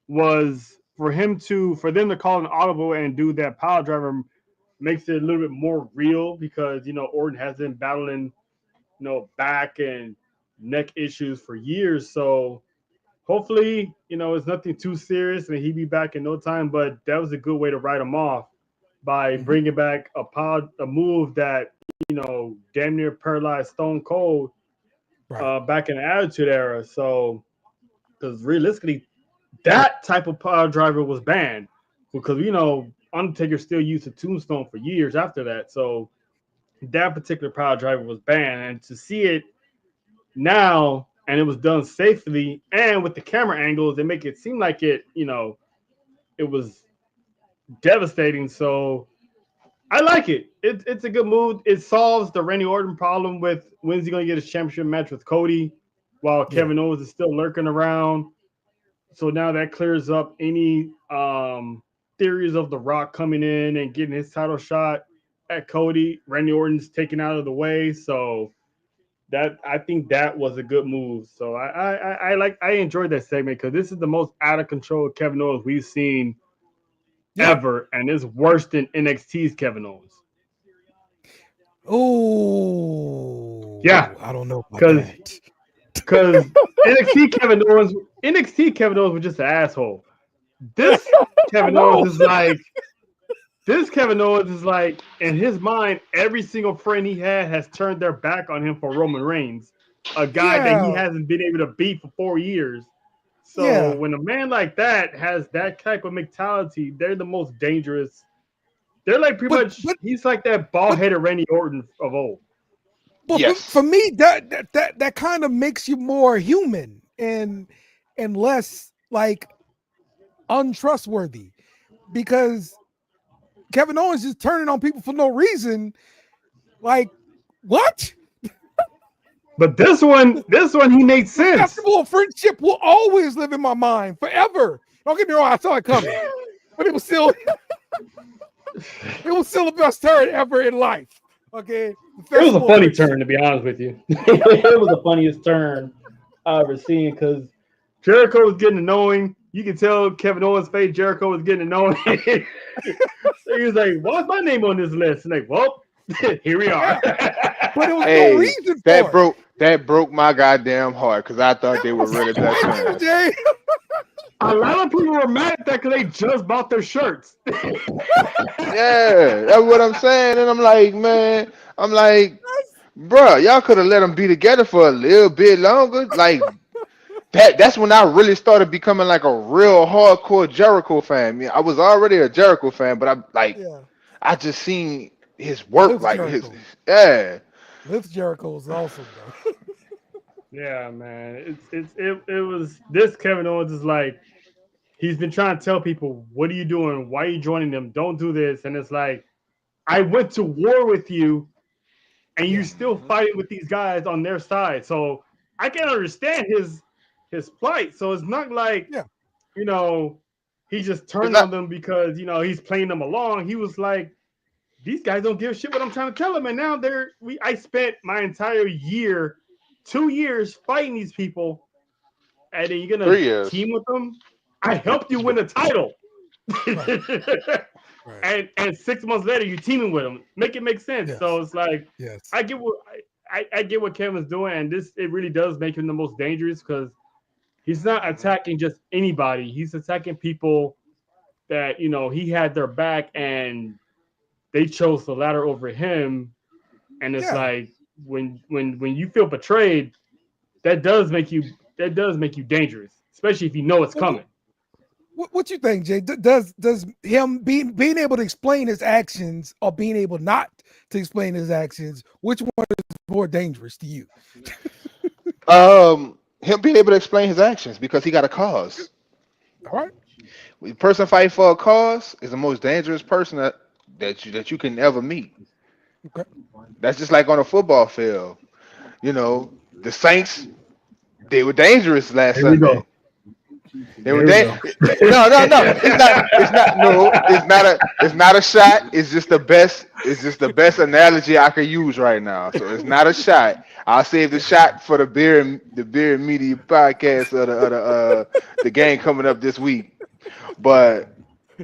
Speaker 5: was for them to call an audible and do that power driver makes it a little bit more real because Orton has been battling back and neck issues for years. So hopefully, it's nothing too serious and he'll be back in no time. But that was a good way to write him off by bringing back a move that, damn near paralyzed Stone Cold back in the Attitude Era. So, because realistically, that type of power driver was banned because, Undertaker still used a tombstone for years after that. So that particular power driver was banned, and to see it now, and it was done safely, and with the camera angles, they make it seem like it, it was devastating. So I like it. It's a good move. It solves the Randy Orton problem with when's he going to get his championship match with Cody, while Kevin Owens is still lurking around. So now that clears up any theories of The Rock coming in and getting his title shot at Cody. Randy Orton's taken out of the way. So I think that was a good move. So I enjoyed that segment because this is the most out of control Kevin Owens we've seen ever, and it's worse than NXT's Kevin Owens.
Speaker 4: Oh,
Speaker 5: yeah,
Speaker 4: I don't know because
Speaker 5: NXT Kevin Owens was just an asshole. This Kevin Owens is like. This Kevin Owens is like, in his mind, every single friend he had has turned their back on him for Roman Reigns, a guy that he hasn't been able to beat for 4 years. So when a man like that has that type of mentality, they're the most dangerous. They're like he's like that bald-headed Randy Orton of old.
Speaker 4: Well, for me, that kind of makes you more human and less like untrustworthy, because Kevin Owens just turning on people for no reason. Like, what?
Speaker 5: But this one, he made sense.
Speaker 4: Acceptable friendship will always live in my mind forever. Don't get me wrong, I saw it coming, but it was still the best turn ever in life. Okay,
Speaker 5: it was a funny turn, to be honest with you. It was the funniest turn I ever seen because Jericho was getting annoying. You can tell Kevin Owens' face. Jericho was getting annoying. So he was like, "What's my name on this list?" And like, well, here we are.
Speaker 4: But it was no reason for
Speaker 1: that broke my goddamn heart because I thought they were really best friends.
Speaker 5: A lot of people were mad at that because they just bought their shirts.
Speaker 1: Yeah, that's what I'm saying. And I'm like, man, bro, y'all could have let them be together for a little bit longer. Like, that's when I really started becoming like a real hardcore Jericho fan. I mean, I was already a Jericho fan, but I just seen his work,
Speaker 4: Lift Jericho was awesome, bro.
Speaker 5: Yeah, man. It was this Kevin Owens is like, he's been trying to tell people, what are you doing? Why are you joining them? Don't do this. And it's like, I went to war with you and you're still fighting with these guys on their side. So I can understand his plight. So it's not like, he just turned on them because, he's playing them along. He was like, these guys don't give a shit what I'm trying to tell them. And now I spent my entire year, 2 years fighting these people. And then you're going to team with them? I helped you win a title. Right. And 6 months later, you're teaming with them. Make it make sense. Yes. So it's like, I get what Kevin's doing. And it really does make him the most dangerous because he's not attacking just anybody. He's attacking people that, he had their back and they chose the ladder over him. And it's like, when you feel betrayed, that does make you dangerous, especially if you know it's coming.
Speaker 4: What you think, Jay? Does him being able to explain his actions or being able not to explain his actions, which one is more dangerous to you?
Speaker 1: Him being able to explain his actions because he got a cause.
Speaker 4: All right.
Speaker 1: The person fighting for a cause is the most dangerous person that you can ever meet.
Speaker 4: Okay.
Speaker 1: That's just like on a football field. The Saints, they were dangerous last Sunday. They were dangerous. No. It's not a shot. It's just the best analogy I can use right now. So it's not a shot. I'll save the shot for the beer and media podcast of the game coming up this week. But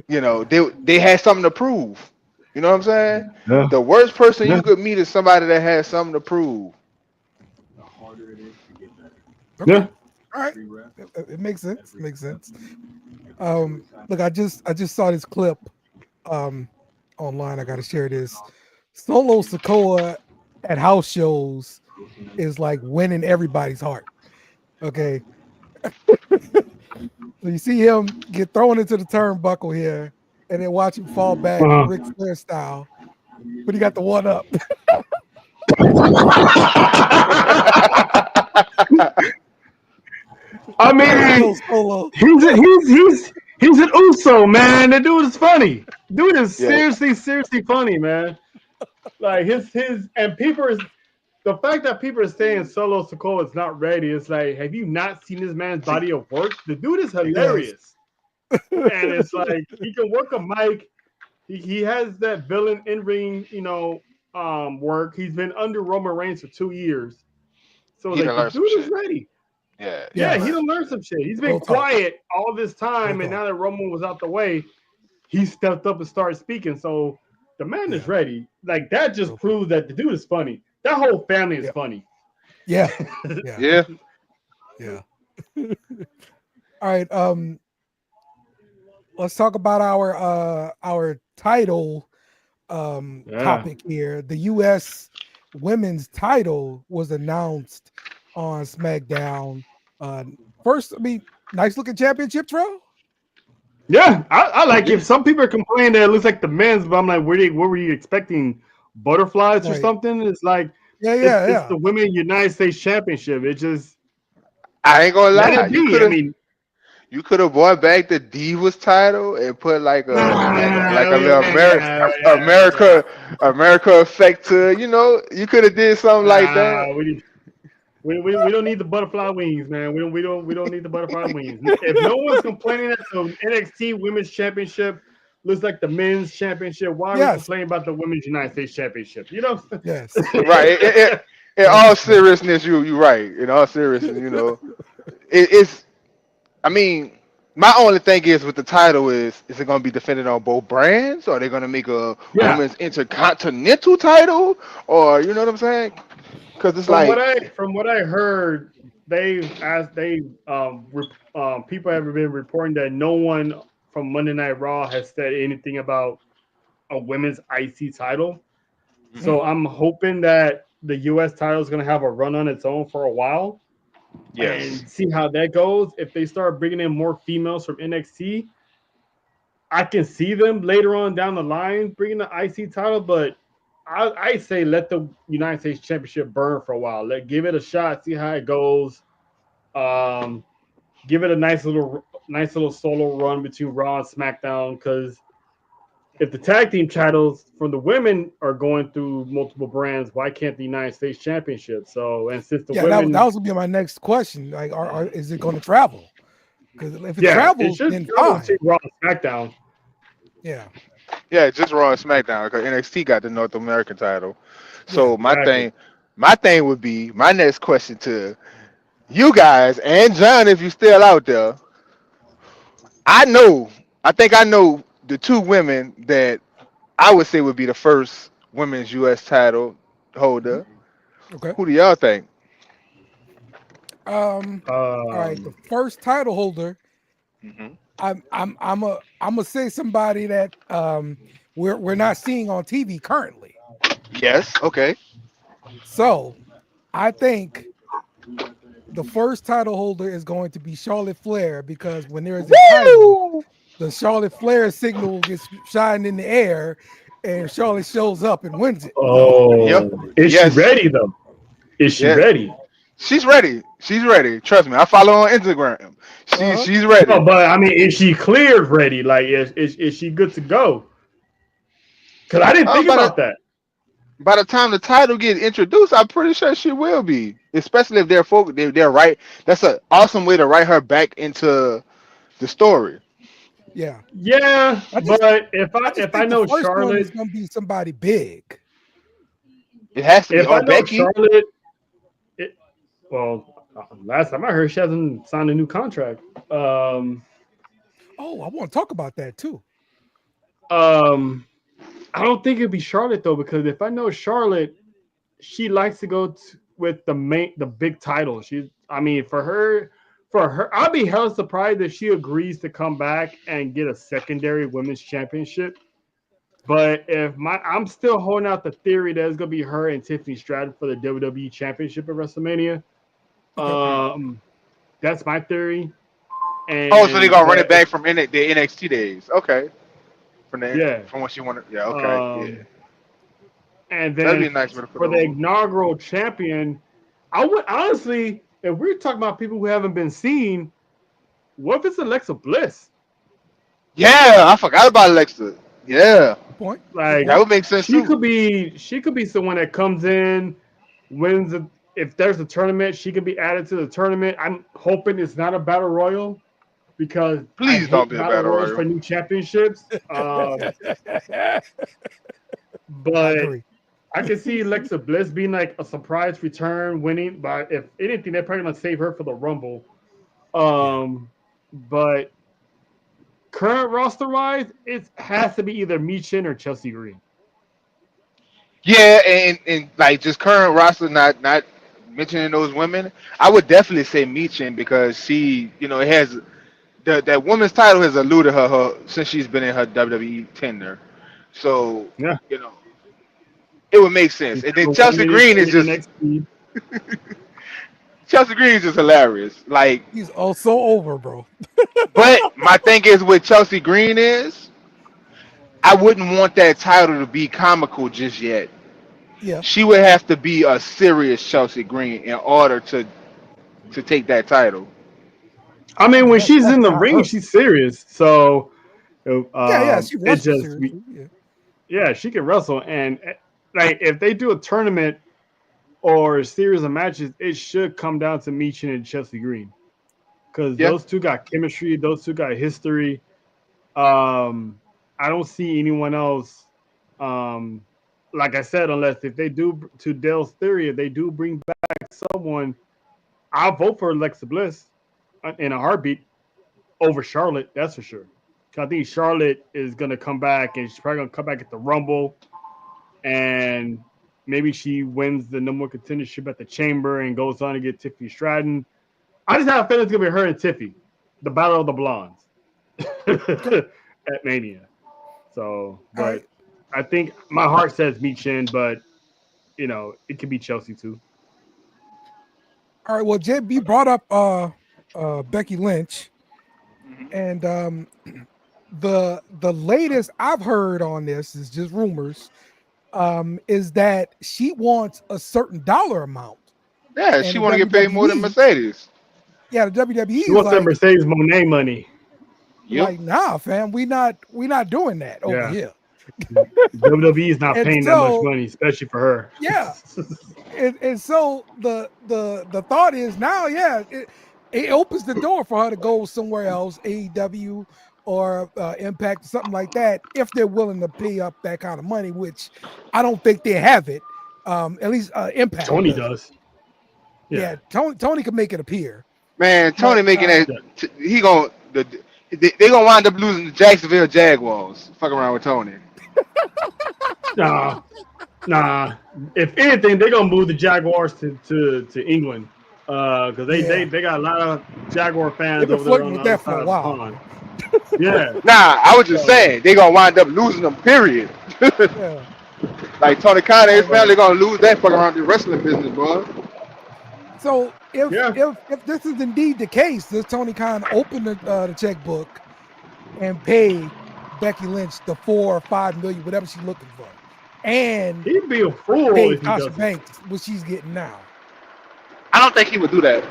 Speaker 1: they had something to prove. You know what I'm saying? Yeah. The worst person you could meet is somebody that has something to prove.
Speaker 5: The harder it is to get better.
Speaker 4: Okay. Yeah. All right. It makes sense. Look, I just saw this clip online. I gotta share this. Solo Sikoa at house shows is like winning everybody's heart. Okay. So you see him get thrown into the turnbuckle here. and then watch him fall back, Ric Flair style. But he got the one up.
Speaker 5: I mean, he's an Uso, man. The dude is funny. Dude is seriously funny, man. Like his and people is the fact that people are saying Solo Sikoa is not ready. It's like, have you not seen this man's body of work? The dude is hilarious, and it's like he can work a mic. He has that villain in ring, work. He's been under Roman Reigns for 2 years, so like the dude is ready. Yeah, he done learned some shit. He's been quiet all this time, and now that Roman was out the way, he stepped up and started speaking. So the man is ready. Like that just proves that the dude is funny. That whole family is funny.
Speaker 4: Yeah.
Speaker 1: Yeah.
Speaker 4: All right. Let's talk about our title topic here. The U.S. women's title was announced on SmackDown. First, I mean, nice looking championship, Tro.
Speaker 5: Yeah, I like it. Some people are complaining that it looks like the men's, but I'm like, what were you expecting? Butterflies or something? It's like, it's the Women United States Championship. It just,
Speaker 1: I ain't gonna lie.
Speaker 5: You
Speaker 1: could have brought back the Divas title and put like a little America effect to it. You could have did something like that.
Speaker 5: We don't need the butterfly wings, man. We don't need the butterfly wings. If no one's complaining that the NXT Women's Championship looks like the men's championship, why are we complaining about the Women's United States Championship?
Speaker 4: Yes.
Speaker 1: Right. In all seriousness, you're right. In all seriousness, it's. I mean, my only thing is with the title is it going to be defended on both brands, or are they going to make a women's intercontinental title, or you know what I'm saying? Because it's
Speaker 5: from what I heard, people have been reporting that no one from Monday Night Raw has said anything about a women's IC title. So I'm hoping that the U.S. title is going to have a run on its own for a while. And see how that goes. If they start bringing in more females from NXT, I can see them later on down the line bringing the IC title, but I say let the United States Championship burn for a while. Give it a shot, see how it goes. Give it a nice little solo run between Raw and SmackDown, because if the tag team titles from the women are going through multiple brands, why can't the United States Championship? So, and since the women,
Speaker 4: that was gonna be my next question. Like, is it going to travel? Because if it travels, then fine.
Speaker 5: Raw and SmackDown.
Speaker 1: Yeah, just Raw and SmackDown, because NXT got the North American title. So my thing would be, my next question to you guys and John, if you're still out there. I think I know the two women that I would say would be the first women's U.S. title holder.
Speaker 4: Okay.
Speaker 1: Who do y'all think?
Speaker 4: All right, the first title holder. I'm gonna say somebody that we're not seeing on TV currently.
Speaker 1: Yes. Okay.
Speaker 4: So I think the first title holder is going to be Charlotte Flair, because when there is a title, the Charlotte Flair signal gets shined in the air, and Charlotte shows up and wins it.
Speaker 5: Is she ready though? Is she ready?
Speaker 1: She's ready. She's ready. Trust me. I follow her on Instagram. She's ready.
Speaker 5: No, but I mean, is she cleared ready? Like, is she good to go? Because I didn't think about that.
Speaker 1: By the time the title gets introduced, I'm pretty sure she will be. Especially if they're right. That's an awesome way to write her back into the story.
Speaker 4: Yeah.
Speaker 5: Yeah, but if I know Charlotte,
Speaker 4: it's gonna be somebody big.
Speaker 1: It has to be.
Speaker 5: If I know Becky. Charlotte, last time I heard, she hasn't signed a new contract.
Speaker 4: I want to talk about that too.
Speaker 5: I don't think it'd be Charlotte though, because if I know Charlotte, she likes to go with the big title. For her, I'd be hella surprised if she agrees to come back and get a secondary women's championship. But I'm still holding out the theory that it's gonna be her and Tiffany Stratton for the WWE Championship at WrestleMania. That's my theory. And
Speaker 1: so they're gonna run it back from the NXT days. Okay. from what she wanted. Yeah, okay, yeah.
Speaker 5: And
Speaker 1: That'd be a
Speaker 5: then
Speaker 1: nice way to put
Speaker 5: for
Speaker 1: it
Speaker 5: the
Speaker 1: over.
Speaker 5: inaugural champion, I would honestly, if we're talking about people who haven't been seen, what if it's Alexa Bliss?
Speaker 1: Yeah, I forgot about Alexa. Yeah,
Speaker 4: Good point.
Speaker 5: Like
Speaker 1: that would make sense
Speaker 5: she
Speaker 1: too.
Speaker 5: could be someone that comes in, wins a, if there's a tournament, she can be added to the tournament. I'm hoping it's not a battle royal because I
Speaker 1: Please don't
Speaker 5: hate
Speaker 1: be a
Speaker 5: battle
Speaker 1: battle
Speaker 5: royals for
Speaker 1: royal.
Speaker 5: new championships.
Speaker 4: I
Speaker 5: But
Speaker 4: agree.
Speaker 5: I can see Alexa Bliss being like a surprise return, winning. But if anything, they're probably gonna save her for the Rumble. But current roster wise, it has to be either Michin or Chelsea Green.
Speaker 1: Yeah, and like just current roster, not mentioning those women. I would definitely say Michin because she, it has that woman's title has eluded her since she's been in her WWE tenure. So
Speaker 5: Yeah,
Speaker 1: you know it would make sense.
Speaker 5: she's
Speaker 1: And then
Speaker 5: number one in NXT.
Speaker 1: Chelsea Green is just hilarious. Like,
Speaker 4: He's also over, bro.
Speaker 1: but my thing is with Chelsea Green is I wouldn't want that title to be comical just yet.
Speaker 4: Yeah.
Speaker 1: She would have to be a serious Chelsea Green in order to take that title.
Speaker 5: I mean, when she's
Speaker 4: That's
Speaker 5: in the
Speaker 4: not
Speaker 5: ring,
Speaker 4: her.
Speaker 5: she's serious. So,
Speaker 4: Yeah. She
Speaker 5: it
Speaker 4: wrestles
Speaker 5: just
Speaker 4: seriously. Yeah.
Speaker 5: yeah, she can wrestle. And like, if they do a tournament or a series of matches, it should come down to Michin and Chelsea Green because
Speaker 1: Yeah,
Speaker 5: those two got chemistry. Those two got history. I don't see anyone else. Um, like I said, unless if they do to Dale's theory, if they do bring back someone, I'll vote for Alexa Bliss in a heartbeat over Charlotte. That's for sure. I think Charlotte is gonna come back, and she's probably gonna come back at the Rumble, and maybe she wins the number one contendership at the Chamber and goes on to get Tiffany Stratton. I just have a feeling it's gonna be her and Tiffy, the Battle of the Blondes at Mania. So,
Speaker 4: All right.
Speaker 5: but I think my heart says Michin, but it could be Chelsea too.
Speaker 4: All right. Well, Jeb, you brought up Becky Lynch, and the latest I've heard on this is just rumors. Is that she wants a certain dollar amount?
Speaker 1: yeah.
Speaker 4: And
Speaker 1: She
Speaker 4: the
Speaker 1: want to get paid more than
Speaker 4: WWE,
Speaker 1: Mercedes.
Speaker 4: yeah, the WWE
Speaker 5: She
Speaker 4: is
Speaker 5: wants that
Speaker 4: like,
Speaker 5: Mercedes Monet money.
Speaker 1: Yep.
Speaker 4: nah, fam, we not doing that over
Speaker 5: Yeah.
Speaker 4: here.
Speaker 5: WWE is not
Speaker 4: And
Speaker 5: paying that much money, especially for her.
Speaker 4: Yeah, and so the thought is now, yeah, it opens the door for her to go somewhere else, AEW or Impact, something like that, if they're willing to pay up that kind of money, which I don't think they have it. At least Impact.
Speaker 5: Tony does.
Speaker 4: Yeah, Tony can make it appear.
Speaker 1: Man, Tony
Speaker 4: But,
Speaker 1: making that he gonna they gonna wind up losing the Jacksonville Jaguars. Fuck around with Tony.
Speaker 5: Nah. If anything, they're gonna move the Jaguars to England because they got a lot of Jaguar fans
Speaker 4: They've been
Speaker 5: over there
Speaker 4: flirting
Speaker 5: on
Speaker 4: with
Speaker 5: the
Speaker 4: that
Speaker 5: other
Speaker 4: for
Speaker 5: side
Speaker 4: a
Speaker 5: of the
Speaker 4: while.
Speaker 5: pond. Yeah,
Speaker 1: Nah, I was just saying they gonna wind up losing them. Period.
Speaker 4: Yeah.
Speaker 1: Like Tony Khan and his family gonna lose that fuck around the wrestling business, boy.
Speaker 4: So if
Speaker 5: Yeah.
Speaker 4: if this is indeed the case, does Tony Khan open the checkbook and pay Becky Lynch the $4 or $5 million, whatever she's looking for, and
Speaker 5: he'd be a fool
Speaker 4: pay
Speaker 5: if he
Speaker 4: Tasha
Speaker 5: doesn't.
Speaker 4: Banks what she's getting now?
Speaker 1: I don't think he would do that.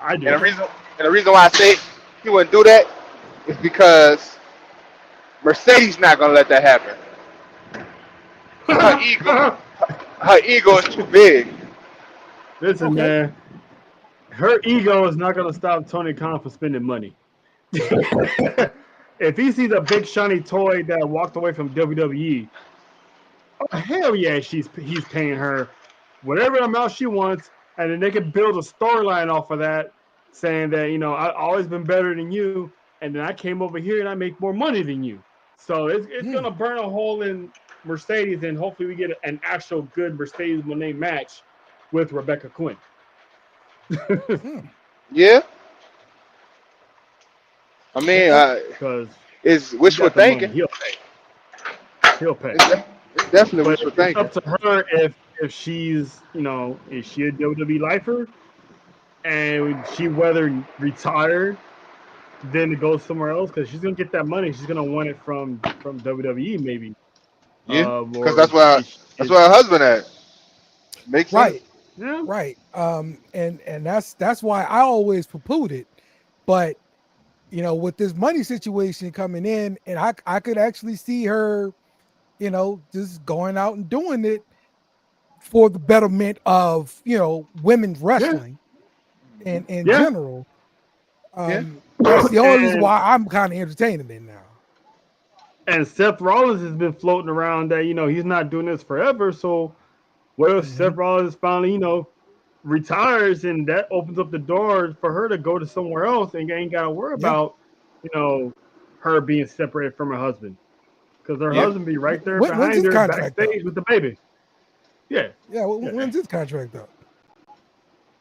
Speaker 5: I do.
Speaker 1: And the reason why I say he wouldn't do that is because Mercedes not gonna let that happen. Her ego is too big.
Speaker 5: Listen,
Speaker 4: Okay.
Speaker 5: man, her ego is not gonna stop Tony Khan from spending money. If he sees a big shiny toy that walked away from WWE, oh, hell yeah, he's paying her whatever amount she wants, and then they can build a storyline off of that, saying that I've always been better than you, and then I came over here and I make more money than you. So it's gonna burn a hole in Mercedes, and hopefully we get an actual good Mercedes Monet match with Rebecca Quinn.
Speaker 1: Yeah. I mean,
Speaker 5: Because
Speaker 1: it's wishful thinking.
Speaker 5: He'll pay.
Speaker 1: It's definitely
Speaker 5: But
Speaker 1: wishful
Speaker 5: it's
Speaker 1: thinking.
Speaker 5: up to her if she's is she a WWE lifer, and she whether retired then to go somewhere else because she's gonna get that money. She's gonna want it from WWE maybe.
Speaker 1: Yeah, because
Speaker 5: Or
Speaker 1: that's where her husband at. Makes sense.
Speaker 4: Right.
Speaker 5: Yeah.
Speaker 4: Right. And that's why I always poo-pooed it. But you know, with this money situation coming in, and I could actually see her, you know, just going out and doing it for the betterment of, you know, women's wrestling and in general. That's the only reason why I'm kind of entertaining it now.
Speaker 5: And Seth Rollins has been floating around that, you know, he's not doing this forever. So what if Seth Rollins finally, you know, retires and that opens up the door for her to go to somewhere else and ain't got to worry about, you know, her being separated from her husband. Because her husband be right there behind her backstage with the baby. Yeah.
Speaker 4: Yeah. When's his contract up?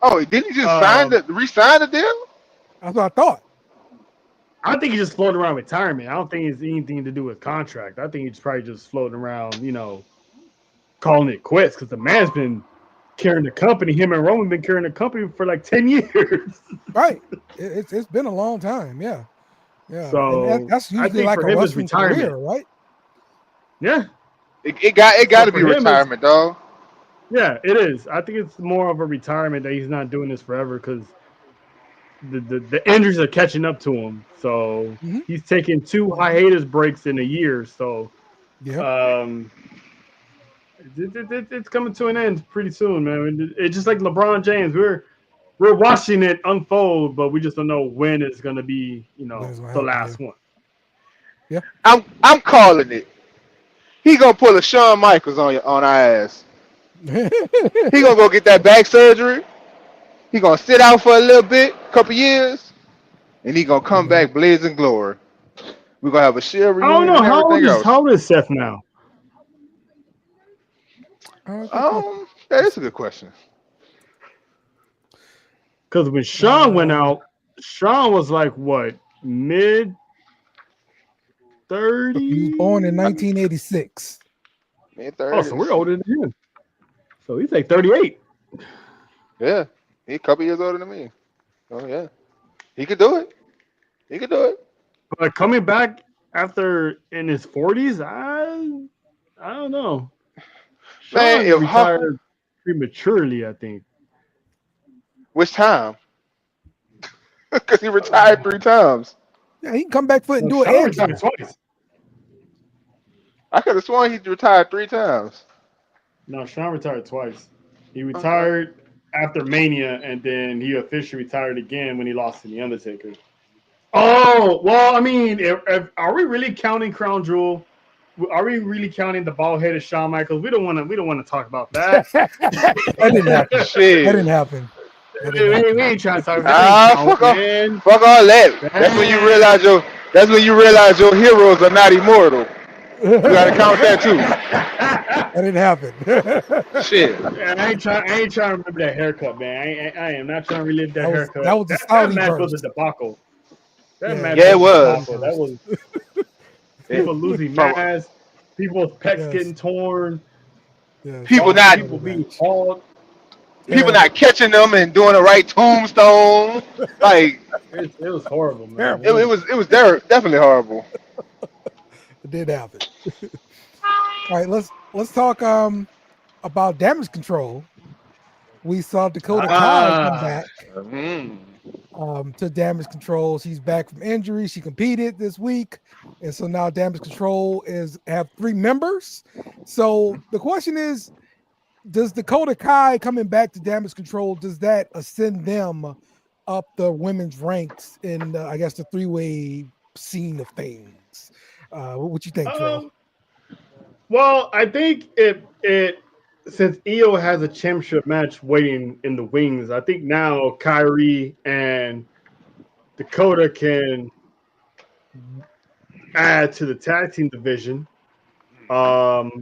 Speaker 1: Oh, didn't he just re-sign the deal?
Speaker 4: That's what I thought.
Speaker 5: I think he's just floating around retirement. I don't think it's anything to do with contract. I think he's probably just floating around, you know, calling it quits because the man's been carrying the company. Him and Roman been carrying the company for like 10 years.
Speaker 4: Right. It's been a long time. Yeah. Yeah.
Speaker 5: So
Speaker 4: and that's usually like a wrestling career, right?
Speaker 5: Yeah.
Speaker 1: It got to be retirement, dog.
Speaker 5: Yeah, it is. I think it's more of a retirement that he's not doing this forever because the injuries are catching up to him. So he's taking 2 hiatus breaks in a year. So it's coming to an end pretty soon, man. It's just like LeBron James. We're watching it unfold, but we just don't know when it's gonna be, you know, the last one.
Speaker 4: Yeah.
Speaker 1: I'm calling it. He gonna pull a Shawn Michaels on our ass. He gonna go get that back surgery. He gonna sit out for a little bit, couple years, and he gonna come back blazing glory. We're gonna have a Shield reunion.
Speaker 5: I don't know how old is Seth now.
Speaker 1: That is a good question.
Speaker 5: Because when Shawn went out, Shawn was like what, mid 30s?
Speaker 4: He was born in 1986.
Speaker 1: Mid 30s.
Speaker 5: Oh, so we're older than him. So he's like 38.
Speaker 1: Yeah, he's a couple years older than me. Oh yeah, he could do it. He could do it.
Speaker 5: But coming back after in his 40s, I don't know.
Speaker 1: Man,
Speaker 5: Shawn retired prematurely, I think.
Speaker 1: Which time? Because he retired 3 times.
Speaker 4: Yeah, he can come back for it and do it.
Speaker 5: Retired twice.
Speaker 1: I could have sworn he retired 3 times.
Speaker 5: No, Shawn retired twice. He retired after Mania, and then he officially retired again when he lost to The Undertaker. Oh, well, I mean, are we really counting Crown Jewel? Are we really counting the bald-headed Shawn Michaels? We don't want to talk about that.
Speaker 4: That didn't happen.
Speaker 1: Shit.
Speaker 4: That didn't happen.
Speaker 5: We ain't trying to talk about that.
Speaker 1: Fuck all that. That's when you realize your heroes are not immortal. You gotta count that too.
Speaker 4: That didn't happen.
Speaker 1: Shit.
Speaker 5: Man, I ain't trying to remember that haircut, man. I am not trying to relive that haircut.
Speaker 4: That was
Speaker 5: that match was a debacle. That match
Speaker 1: it was.
Speaker 5: That was people losing masks, people's pecs getting torn,
Speaker 1: people
Speaker 5: being hauled.
Speaker 1: People not catching them and doing the right tombstone. Like
Speaker 5: it was horrible, man.
Speaker 1: It was definitely horrible.
Speaker 4: It did happen. All right, let's talk about Damage Control. We saw Dakota Kai come back to Damage Control. She's back from injury. She competed this week, and so now Damage Control have 3 members. So the question is, does Dakota Kai coming back to Damage Control, does that ascend them up the women's ranks in I guess the 3-way scene of things? What you think, Trell?
Speaker 5: Well, I think it since Io has a championship match waiting in the wings, I think now Kyrie and Dakota can add to the tag team division. While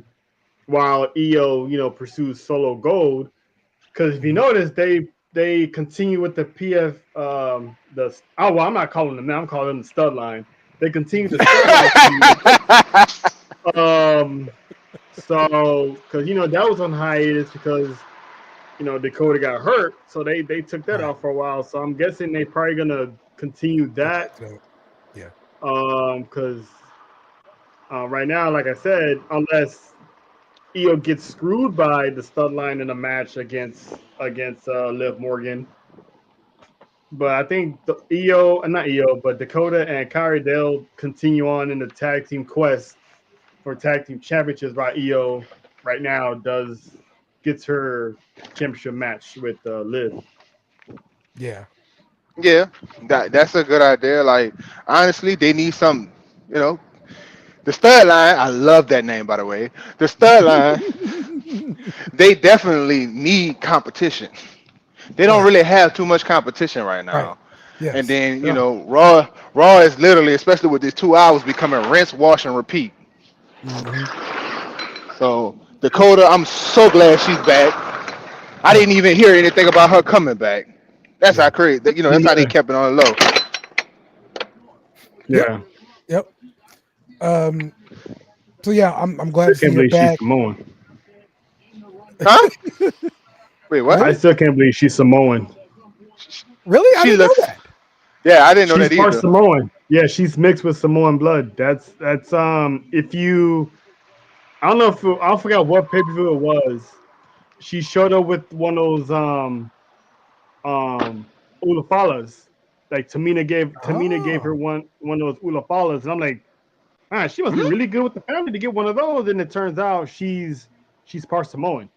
Speaker 5: Io, pursues solo gold, because if you notice, they continue with the PF. I'm not calling them now. I'm calling them the stud line. They continue the stud line. So because that was on hiatus because Dakota got hurt, so they took that off for a while. So I'm guessing they probably gonna continue that. Because right now, like I said, unless Io gets screwed by the stud line in a match against Liv Morgan. But I think not Io, but Dakota and Kairi, they'll continue on in the tag team quest for tag team championships. While Io right now gets her championship match with Liv.
Speaker 4: Yeah.
Speaker 1: Yeah, that's a good idea. Like honestly, they need some. You know, the stud line. I love that name, by the way. The stud line. They definitely need competition. They don't
Speaker 4: Right.
Speaker 1: really have too much competition right
Speaker 4: Right.
Speaker 1: now. And
Speaker 4: Yes.
Speaker 1: then
Speaker 5: Yeah.
Speaker 1: Raw is literally, especially with these 2 hours, becoming rinse, wash, and repeat.
Speaker 4: Hmm.
Speaker 1: So Dakota, I'm so glad she's back. I
Speaker 4: Yeah.
Speaker 1: didn't even hear anything about her coming back. That's
Speaker 4: Yeah.
Speaker 1: how crazy. That's how they
Speaker 5: Yeah.
Speaker 1: kept it on the low.
Speaker 4: Yep.
Speaker 5: Yeah.
Speaker 4: Yep. Um. So yeah, I'm glad
Speaker 5: Still
Speaker 4: to see
Speaker 5: can't
Speaker 4: her
Speaker 5: believe she's
Speaker 4: back.
Speaker 5: Samoan.
Speaker 1: Huh? Wait, what?
Speaker 5: I
Speaker 4: Really?
Speaker 5: still can't believe she's Samoan.
Speaker 4: Really? I
Speaker 1: She
Speaker 4: didn't know
Speaker 1: looks.
Speaker 4: that.
Speaker 1: Yeah, I didn't know
Speaker 5: She's
Speaker 1: that
Speaker 5: part
Speaker 1: either.
Speaker 5: Samoan. Yeah, she's mixed with Samoan blood. That's if you I don't know if I forgot what pay per view it was. She showed up with one of those Ulafalas. Like Tamina gave her
Speaker 4: Oh.
Speaker 5: one of those Ulafalas, and I'm like, ah, she must be really good with the family to get one of those. And it turns out she's part Samoan.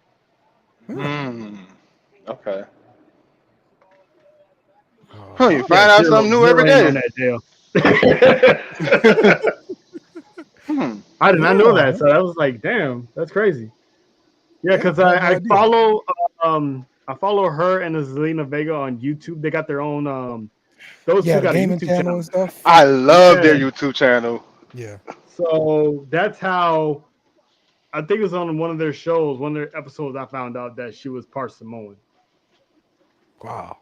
Speaker 4: Huh.
Speaker 1: Hmm. Okay. Huh, you
Speaker 4: Uh-huh.
Speaker 5: Yeah,
Speaker 1: find out something new every
Speaker 5: zero in on
Speaker 1: day.
Speaker 5: that deal.
Speaker 1: Hmm.
Speaker 5: I did not know that,
Speaker 4: Yeah.
Speaker 5: so I was like, damn, that's crazy. Yeah,
Speaker 4: Yeah.
Speaker 5: because
Speaker 4: I had no
Speaker 5: I
Speaker 4: idea.
Speaker 5: follow her and Zelina Vega on YouTube. They got their own those
Speaker 4: Yeah,
Speaker 5: two
Speaker 4: the
Speaker 5: got a
Speaker 4: gaming
Speaker 5: YouTube
Speaker 4: channel
Speaker 5: channel.
Speaker 4: and stuff.
Speaker 1: I love their
Speaker 5: Yeah.
Speaker 1: YouTube channel.
Speaker 4: Yeah.
Speaker 5: So that's how I think it was on one of their shows, one of their episodes I found out that she was part Samoan.
Speaker 4: Wow.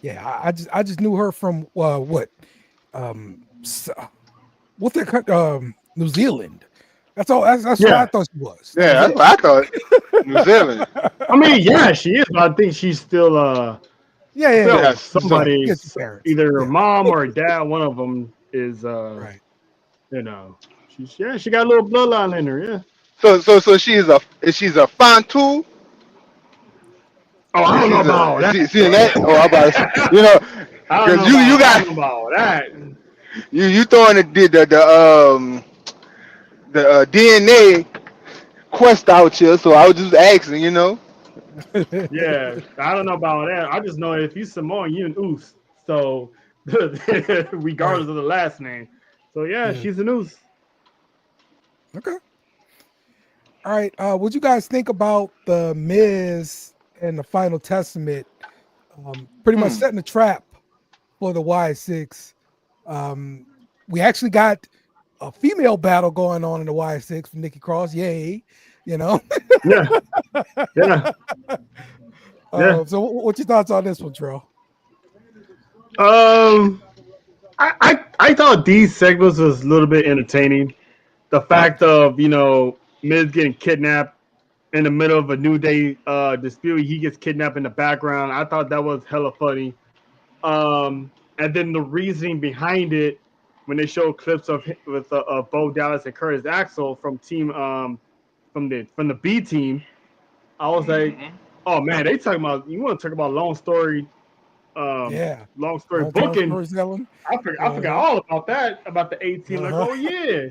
Speaker 4: Yeah. I just knew her from what s- what's that New Zealand. That's all. That's what I
Speaker 5: Yeah.
Speaker 4: thought she was. That was
Speaker 1: Yeah, that's
Speaker 4: it.
Speaker 1: what I thought. New Zealand.
Speaker 5: I mean, yeah, she is, but I think she's still
Speaker 4: Yeah.
Speaker 5: I
Speaker 4: Yeah. Yeah.
Speaker 5: feel
Speaker 1: Yes. So,
Speaker 4: Right. Get your
Speaker 5: somebody's
Speaker 4: parents.
Speaker 5: either her
Speaker 4: Yeah.
Speaker 5: mom or her dad, one of them is
Speaker 4: Right.
Speaker 5: you know, she got a little bloodline in her, yeah.
Speaker 1: so she's a Fantu.
Speaker 5: Oh, I don't know
Speaker 1: She's
Speaker 5: about
Speaker 1: a
Speaker 5: all that.
Speaker 1: she in that. Oh, I'm about you know,
Speaker 5: I don't
Speaker 1: because
Speaker 5: know
Speaker 1: you
Speaker 5: about I
Speaker 1: got
Speaker 5: don't know about all that.
Speaker 1: you throwing the DNA quest out here. So I was just asking, you know.
Speaker 5: Yeah, I don't know about that. I just know if you Samoan, you an Oos. So
Speaker 4: Right.
Speaker 5: regardless of the last name. So yeah,
Speaker 4: Yeah.
Speaker 5: she's an Oos.
Speaker 4: Okay. All right. What you guys think about the Miz and the Final Testament? Pretty much
Speaker 1: Hmm.
Speaker 4: setting a trap for the Y6. We actually got a female battle going on in the Y6 for Nikki Cross. Yay. You know.
Speaker 5: Yeah, yeah, yeah.
Speaker 4: What's your thoughts on this one, Trill?
Speaker 5: Um, I thought these segments was a little bit entertaining. The fact of Miz getting kidnapped in the middle of a New Day dispute, he gets kidnapped in the background. I thought that was hella funny. And then the reasoning behind it when they show clips of Bo Dallas and Curtis Axel from the B team, I was like, oh man, they talking about you want to talk about
Speaker 4: Yeah.
Speaker 5: long story
Speaker 4: Long time
Speaker 5: booking.
Speaker 4: storytelling.
Speaker 5: I forgot all about that about the 18. Like,
Speaker 4: Uh-huh.
Speaker 5: oh yeah,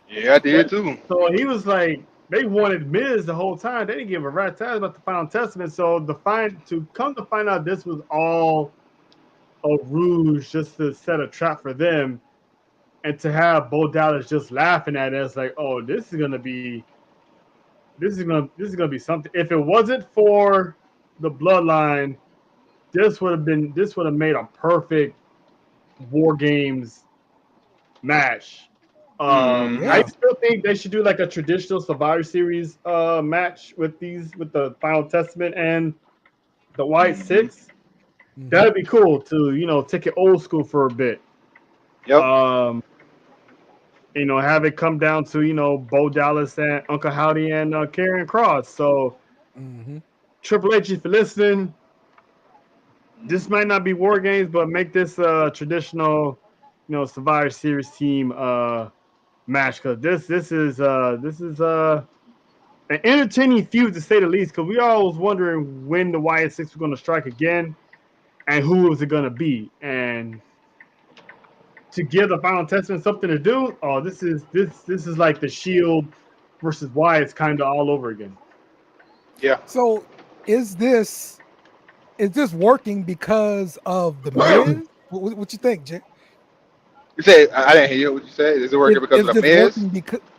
Speaker 1: Yeah, I did too.
Speaker 5: so he was like, they wanted Miz the whole time. They didn't give a rat's ass about the Final Testament. So to come to find out this was all a ruse just to set a trap for them, and to have Bo Dallas just laughing at it, it's like, oh, this is gonna be something. If it wasn't for the bloodline, this would have made a perfect War Games match. I
Speaker 1: Mm-hmm.
Speaker 4: Yeah.
Speaker 5: still think they should do like a traditional Survivor Series match with the Final Testament and the White
Speaker 1: Mm-hmm.
Speaker 5: Six.
Speaker 4: Mhm.
Speaker 5: That'd be cool to take it old school for a bit.
Speaker 1: Yep.
Speaker 5: Um, have it come down to Bo Dallas and Uncle Howdy and Karrion Cross. So
Speaker 4: Mhm.
Speaker 5: Triple H, if you're listening, this might not be War Games, but make this traditional, Survivor Series team match, because this is an entertaining feud to say the least. Because we all was wondering when the Wyatt Six were going to strike again, and who was it going to be, and to give the Final Testament something to do. Oh, this is like the Shield versus Wyatt's kind of all over again.
Speaker 1: Yeah.
Speaker 4: So is this working because of the Miz? What you think, Jay?
Speaker 1: You say I didn't hear you. What you say? Is it working because of the Miz?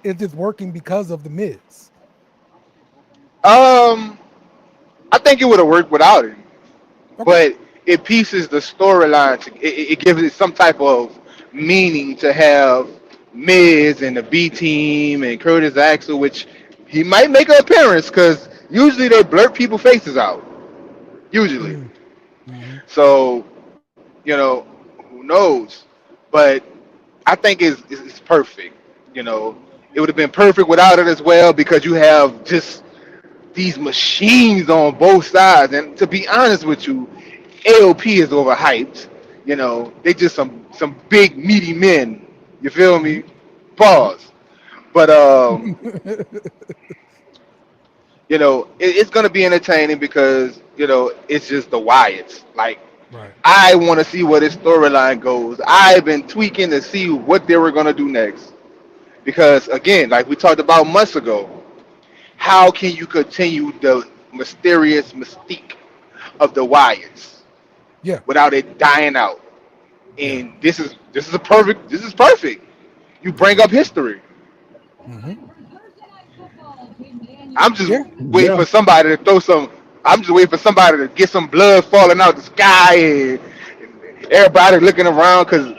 Speaker 4: Is this working because of the Miz?
Speaker 1: I think it would have worked without it,
Speaker 4: Okay.
Speaker 1: but it pieces the storyline. It gives it some type of meaning to have Miz and the B team and Curtis Axel, which he might make an appearance because usually they blurt people's faces out. Usually, so who knows? But I think it's perfect. It would have been perfect without it as well because you have just these machines on both sides. And to be honest with you, AOP is overhyped. They just some big meaty men. You feel me? Pause. But it's gonna be entertaining because it's just the Wyatts. Like
Speaker 4: Right.
Speaker 1: I want to see where this storyline goes. I've been tweaking to see what they were gonna do next because again, like we talked about months ago, how can you continue the mysterious mystique of the Wyatts
Speaker 4: Yeah.
Speaker 1: without it dying out? And this is perfect. You bring up history. I'm just waiting for somebody to throw some. I'm just waiting for somebody to get some blood falling out the sky and everybody looking around. Because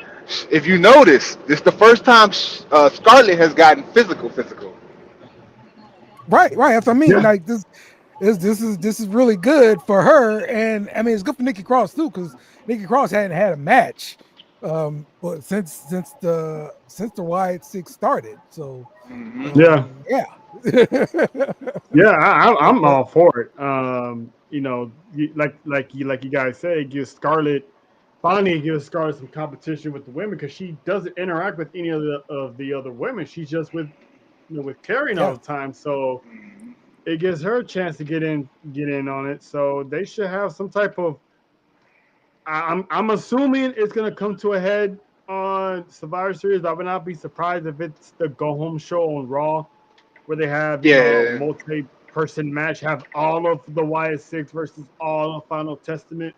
Speaker 1: if you notice, this is the first time Scarlett has gotten physical.
Speaker 4: Right. That's what I mean. Like this is really good for her, and I mean it's good for Nikki Cross too because Nikki Cross hadn't had a match, but since the Wyatt Six started. So yeah.
Speaker 5: I'm all for it. Like you guys say, give Scarlett some competition with the women because she doesn't interact with any of the other women. She's just with Karen all the time. So it gives her a chance to get in on it. So they should have some type of. I'm assuming it's gonna come to a head on Survivor Series. I would not be surprised if it's the go home show on Raw, where they have a multi-person match, have all of the Wyatt Six versus all of Final Testament.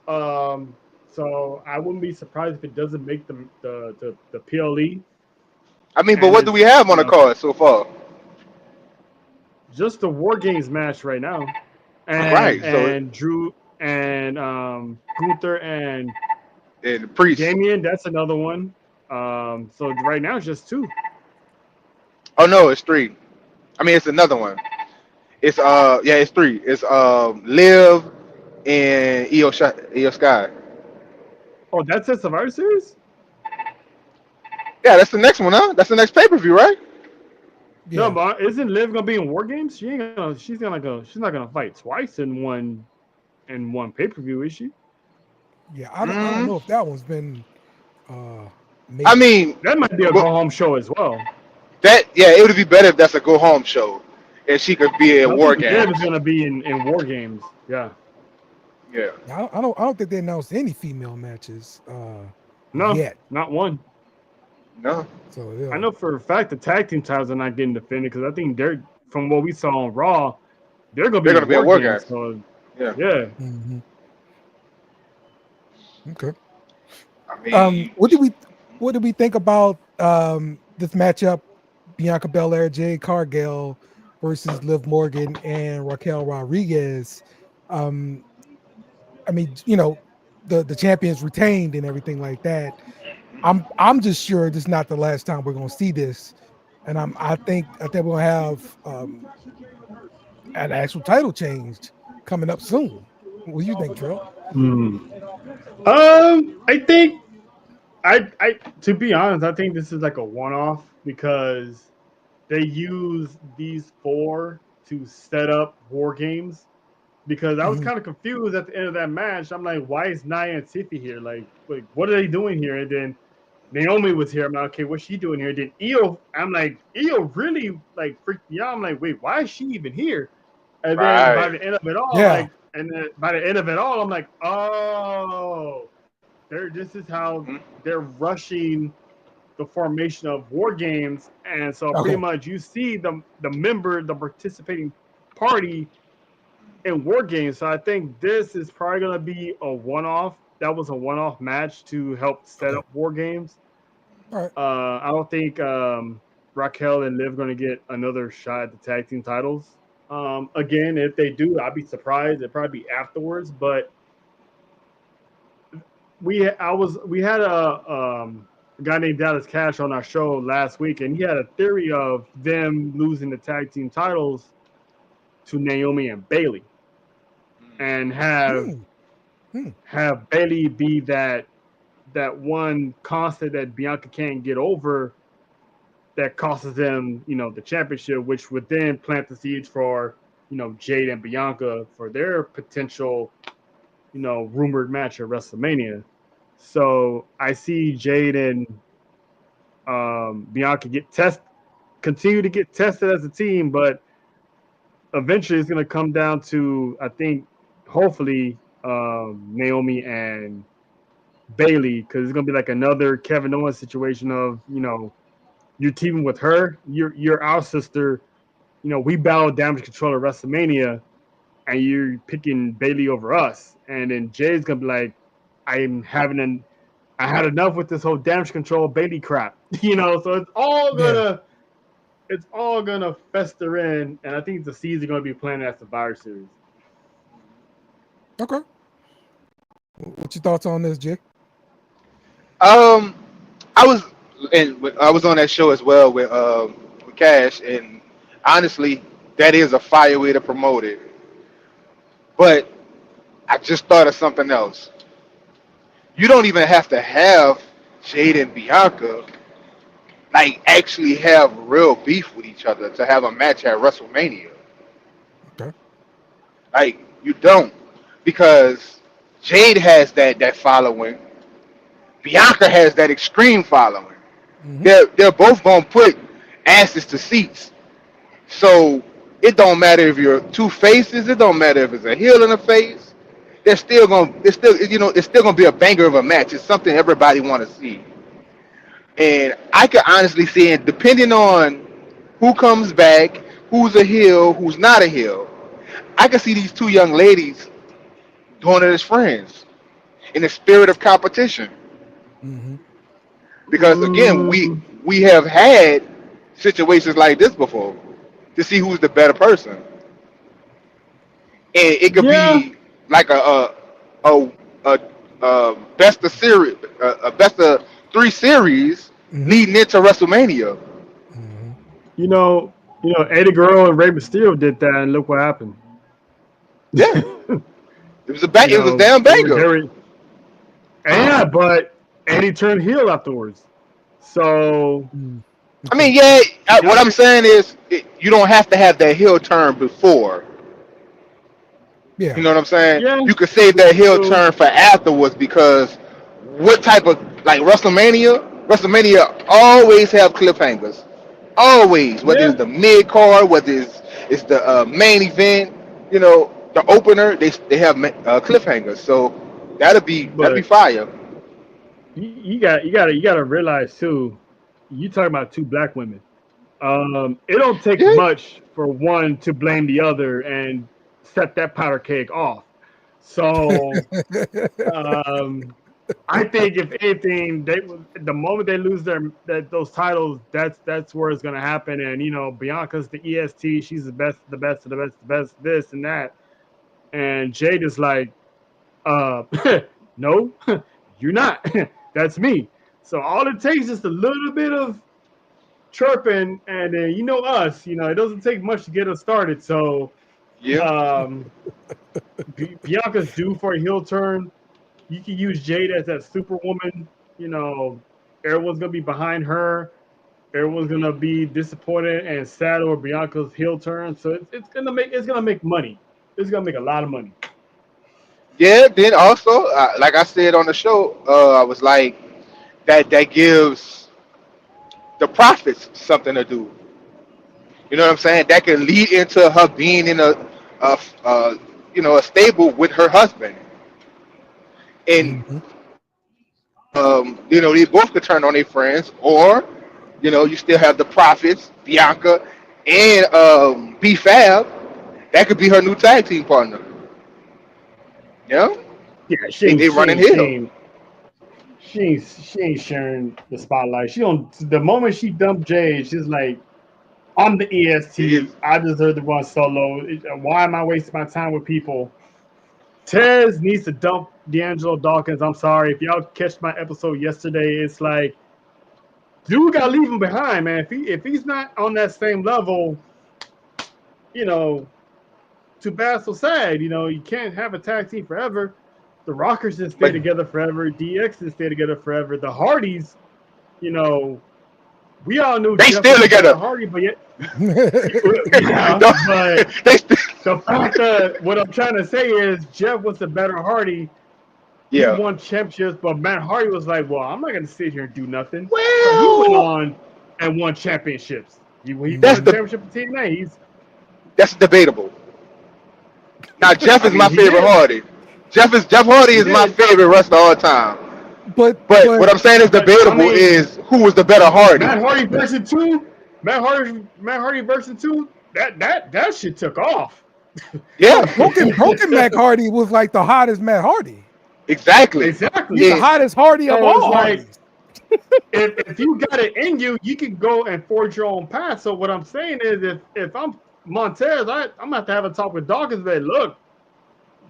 Speaker 5: So I wouldn't be surprised if it doesn't make the PLE.
Speaker 1: I mean, but what do we have on the card so far?
Speaker 5: Just the War Games match right now, and Drew and Gunther and
Speaker 1: Priest.
Speaker 5: Damian. That's another one. So right now it's just two.
Speaker 1: Oh no, it's three. I mean, it's another one. It's it's three. It's Liv and Io Sky.
Speaker 5: Oh, that's a Survivor Series?
Speaker 1: Yeah, that's the next one, huh? That's the next pay-per-view, right?
Speaker 5: Yeah. No, but isn't Liv gonna be in War Games? She's not gonna fight twice in one pay-per-view, is she?
Speaker 4: Yeah, I don't know if that one's been made.
Speaker 1: I mean,
Speaker 5: that might be a go-home show as well.
Speaker 1: It would be better if that's a go-home show, and she could be in War Games.
Speaker 5: Liv is gonna be in War Games. Yeah.
Speaker 1: Yeah.
Speaker 4: I don't think they announced any female matches.
Speaker 5: No,
Speaker 4: yet.
Speaker 5: Not one.
Speaker 1: No.
Speaker 4: So yeah.
Speaker 5: I know for a fact the tag team titles are not getting defended because I think they're, from what we saw on Raw, they're gonna be in War Games. So yeah.
Speaker 4: Mm-hmm. Okay.
Speaker 1: I mean,
Speaker 4: what did we think about this matchup? Bianca Belair, Jade Cargill versus Liv Morgan and Raquel Rodriguez. I mean, the champions retained and everything like that. I'm just sure this is not the last time we're gonna see this, and I think we're gonna have an actual title change coming up soon. What do you think, Trill?
Speaker 5: I think to be honest, I think this is like a one-off because they use these four to set up War Games. Because I was kind of confused at the end of that match. I'm like, why is Nia and Tiffy here? Like what are they doing here? And then Naomi was here. I'm like, okay, what's she doing here? Then Io, I'm like, Io really like freaked me out. I'm like, wait, why is she even here? And then by
Speaker 1: Right.
Speaker 5: the end of it all,
Speaker 4: Yeah.
Speaker 5: I'm like, oh, this is how
Speaker 1: Mhm.
Speaker 5: they're rushing the formation of war games. And so pretty
Speaker 4: Okay.
Speaker 5: much you see the participating party in war games. So I think this is probably gonna be a one-off. That was a one-off match to help set
Speaker 4: Okay.
Speaker 5: up war games.
Speaker 4: All right.
Speaker 5: I don't think Raquel and Liv going to get another shot at the tag team titles. Again, if they do, I'd be surprised. It'd probably be afterwards. But we had a guy named Dallas Cash on our show last week, and he had a theory of them losing the tag team titles to Naomi and Bailey, and
Speaker 4: Hmm.
Speaker 5: have Bailey be that one constant that Bianca can't get over, that costs them, the championship, which would then plant the seeds for, Jade and Bianca for their potential, rumored match at WrestleMania. So I see Jade and Bianca continue to get tested as a team, but eventually it's going to come down to, I think, hopefully, Naomi and Bailey, because it's going to be like another Kevin Owens situation of, you're teaming with her, you're our sister, we battled Damage Control at WrestleMania, and you're picking Bailey over us. And then Jay's gonna be like, I had enough with this whole Damage Control Bailey crap. So
Speaker 4: Yeah.
Speaker 5: it's all gonna fester in, and I think the seeds are gonna be playing at Survivor Series.
Speaker 4: Okay. What's your thoughts on this, Jake?
Speaker 1: Um, I was on that show as well with Cash, and honestly, that is a fire way to promote it. But I just thought of something else. You don't even have to have Jade and Bianca like actually have real beef with each other to have a match at WrestleMania.
Speaker 4: Okay.
Speaker 1: Like you don't, because Jade has that following. Bianca has that extreme following.
Speaker 4: Mm-hmm.
Speaker 1: They're both gonna put asses to seats. So it don't matter if you're two faces. It don't matter if it's a heel and a face. It's still gonna be a banger of a match. It's something everybody want to see. And I can honestly see it, depending on who comes back, who's a heel, who's not a heel. I can see these two young ladies doing it as friends in the spirit of competition.
Speaker 4: Mm-hmm.
Speaker 1: Because again, we have had situations like this before to see who's the better person, and it could
Speaker 5: Yeah,
Speaker 1: be like a, a, best of series, a best of three series
Speaker 4: Mm-hmm.
Speaker 1: leading into WrestleMania.
Speaker 4: Mm-hmm.
Speaker 5: you know, Eddie Guerrero and Rey Mysterio did that, and look what happened.
Speaker 1: Yeah,
Speaker 5: You
Speaker 1: it was a
Speaker 5: know,
Speaker 1: damn
Speaker 5: they
Speaker 1: banger.
Speaker 5: were, yeah, but Eddie turned heel afterwards. So
Speaker 4: Mm.
Speaker 1: I
Speaker 4: Okay.
Speaker 1: mean, yeah. What
Speaker 5: y'all
Speaker 1: I'm saying is, you don't have to have that heel turn before. You
Speaker 4: Yeah.
Speaker 1: know what I'm saying?
Speaker 5: yeah,
Speaker 1: You could save that heel
Speaker 5: true.
Speaker 1: turn for afterwards, because what type of like WrestleMania always have cliffhangers. Always, whether
Speaker 5: Yeah,
Speaker 1: it's the mid card, whether it's the main event, the opener, they have cliffhangers. So that'll be
Speaker 5: but
Speaker 1: fire.
Speaker 5: you gotta realize too. You talking about two black women. It don't take
Speaker 1: Yeah.
Speaker 5: much for one to blame the other and set that powder keg off. So um, I think if anything, the moment they lose those titles, that's where it's gonna happen. And Bianca's the EST, she's the best, the best, the best, the best, this and that. And Jade is like, uh, no, you're not. That's me. So all it takes is a little bit of chirping, and then us. It doesn't take much to get us started. So
Speaker 1: Yeah.
Speaker 5: um, Bianca's due for a heel turn. You can use Jade as that superwoman. Everyone's gonna be behind her. Everyone's gonna be disappointed and sad over Bianca's heel turn. So it's gonna make money. It's gonna make a lot of money.
Speaker 1: Yeah. Then also, like I said on the show, I was like, that gives the prophets something to do. You know what I'm saying? That can lead into her being in a a stable with her husband, and
Speaker 4: Mhm.
Speaker 1: they both could turn on their friends, or you still have the prophets, Bianca and B Fab. That could be her new tag team partner. You know,
Speaker 5: Yeah,
Speaker 1: they running hill.
Speaker 5: she ain't sharing the spotlight. She don't. The moment she dumped Jay, she's like, I'm the
Speaker 1: It
Speaker 5: EST. I deserve to run solo. Why am I wasting my time with people? Tez needs to dump D'Angelo Dawkins. I'm sorry. If y'all catch my episode yesterday, it's like, dude gotta leave him behind, man. If he's not on that same level, you know, too bad, so sad. You can't have a tag team forever. The Rockers didn't stay
Speaker 1: but
Speaker 5: together forever. DX didn't stay together forever. The Hardys, you know, we all knew
Speaker 1: they
Speaker 5: Jeff
Speaker 1: still
Speaker 5: was a better
Speaker 1: together.
Speaker 5: Hardy, but yet, yeah, but
Speaker 1: They still,
Speaker 5: the fact that what I'm trying to say is Jeff was the better Hardy. He
Speaker 1: yeah.
Speaker 5: won championships, but Matt Hardy was like, "Well, I'm not going to sit here and do nothing." So he went
Speaker 1: Well,
Speaker 5: on and won championships. He won
Speaker 1: that's
Speaker 5: a
Speaker 1: the
Speaker 5: championship in TNA.
Speaker 1: that's debatable. Now Jeff
Speaker 5: I
Speaker 1: is
Speaker 5: mean,
Speaker 1: my
Speaker 5: he
Speaker 1: favorite
Speaker 5: did.
Speaker 1: Hardy. Jeff Hardy
Speaker 5: He
Speaker 1: is my
Speaker 5: did.
Speaker 1: favorite wrestler of all time.
Speaker 4: but
Speaker 1: But
Speaker 4: but
Speaker 1: what I'm saying is
Speaker 5: But I
Speaker 1: debatable
Speaker 5: mean,
Speaker 1: is who was the better Hardy.
Speaker 5: Matt Hardy version 2, Matt Hardy version 2. That shit took off.
Speaker 1: Yeah,
Speaker 4: broken Mac Hardy was like the hottest Matt Hardy.
Speaker 1: exactly.
Speaker 5: Exactly.
Speaker 4: He's the
Speaker 1: And
Speaker 4: hottest Hardy of
Speaker 5: So it's
Speaker 4: all
Speaker 5: like,
Speaker 4: Hardys.
Speaker 5: if you got it in you, you can go and forge your own path. So what I'm saying is, if I'm Montez, I'm gonna have a talk with Dawkins. That look,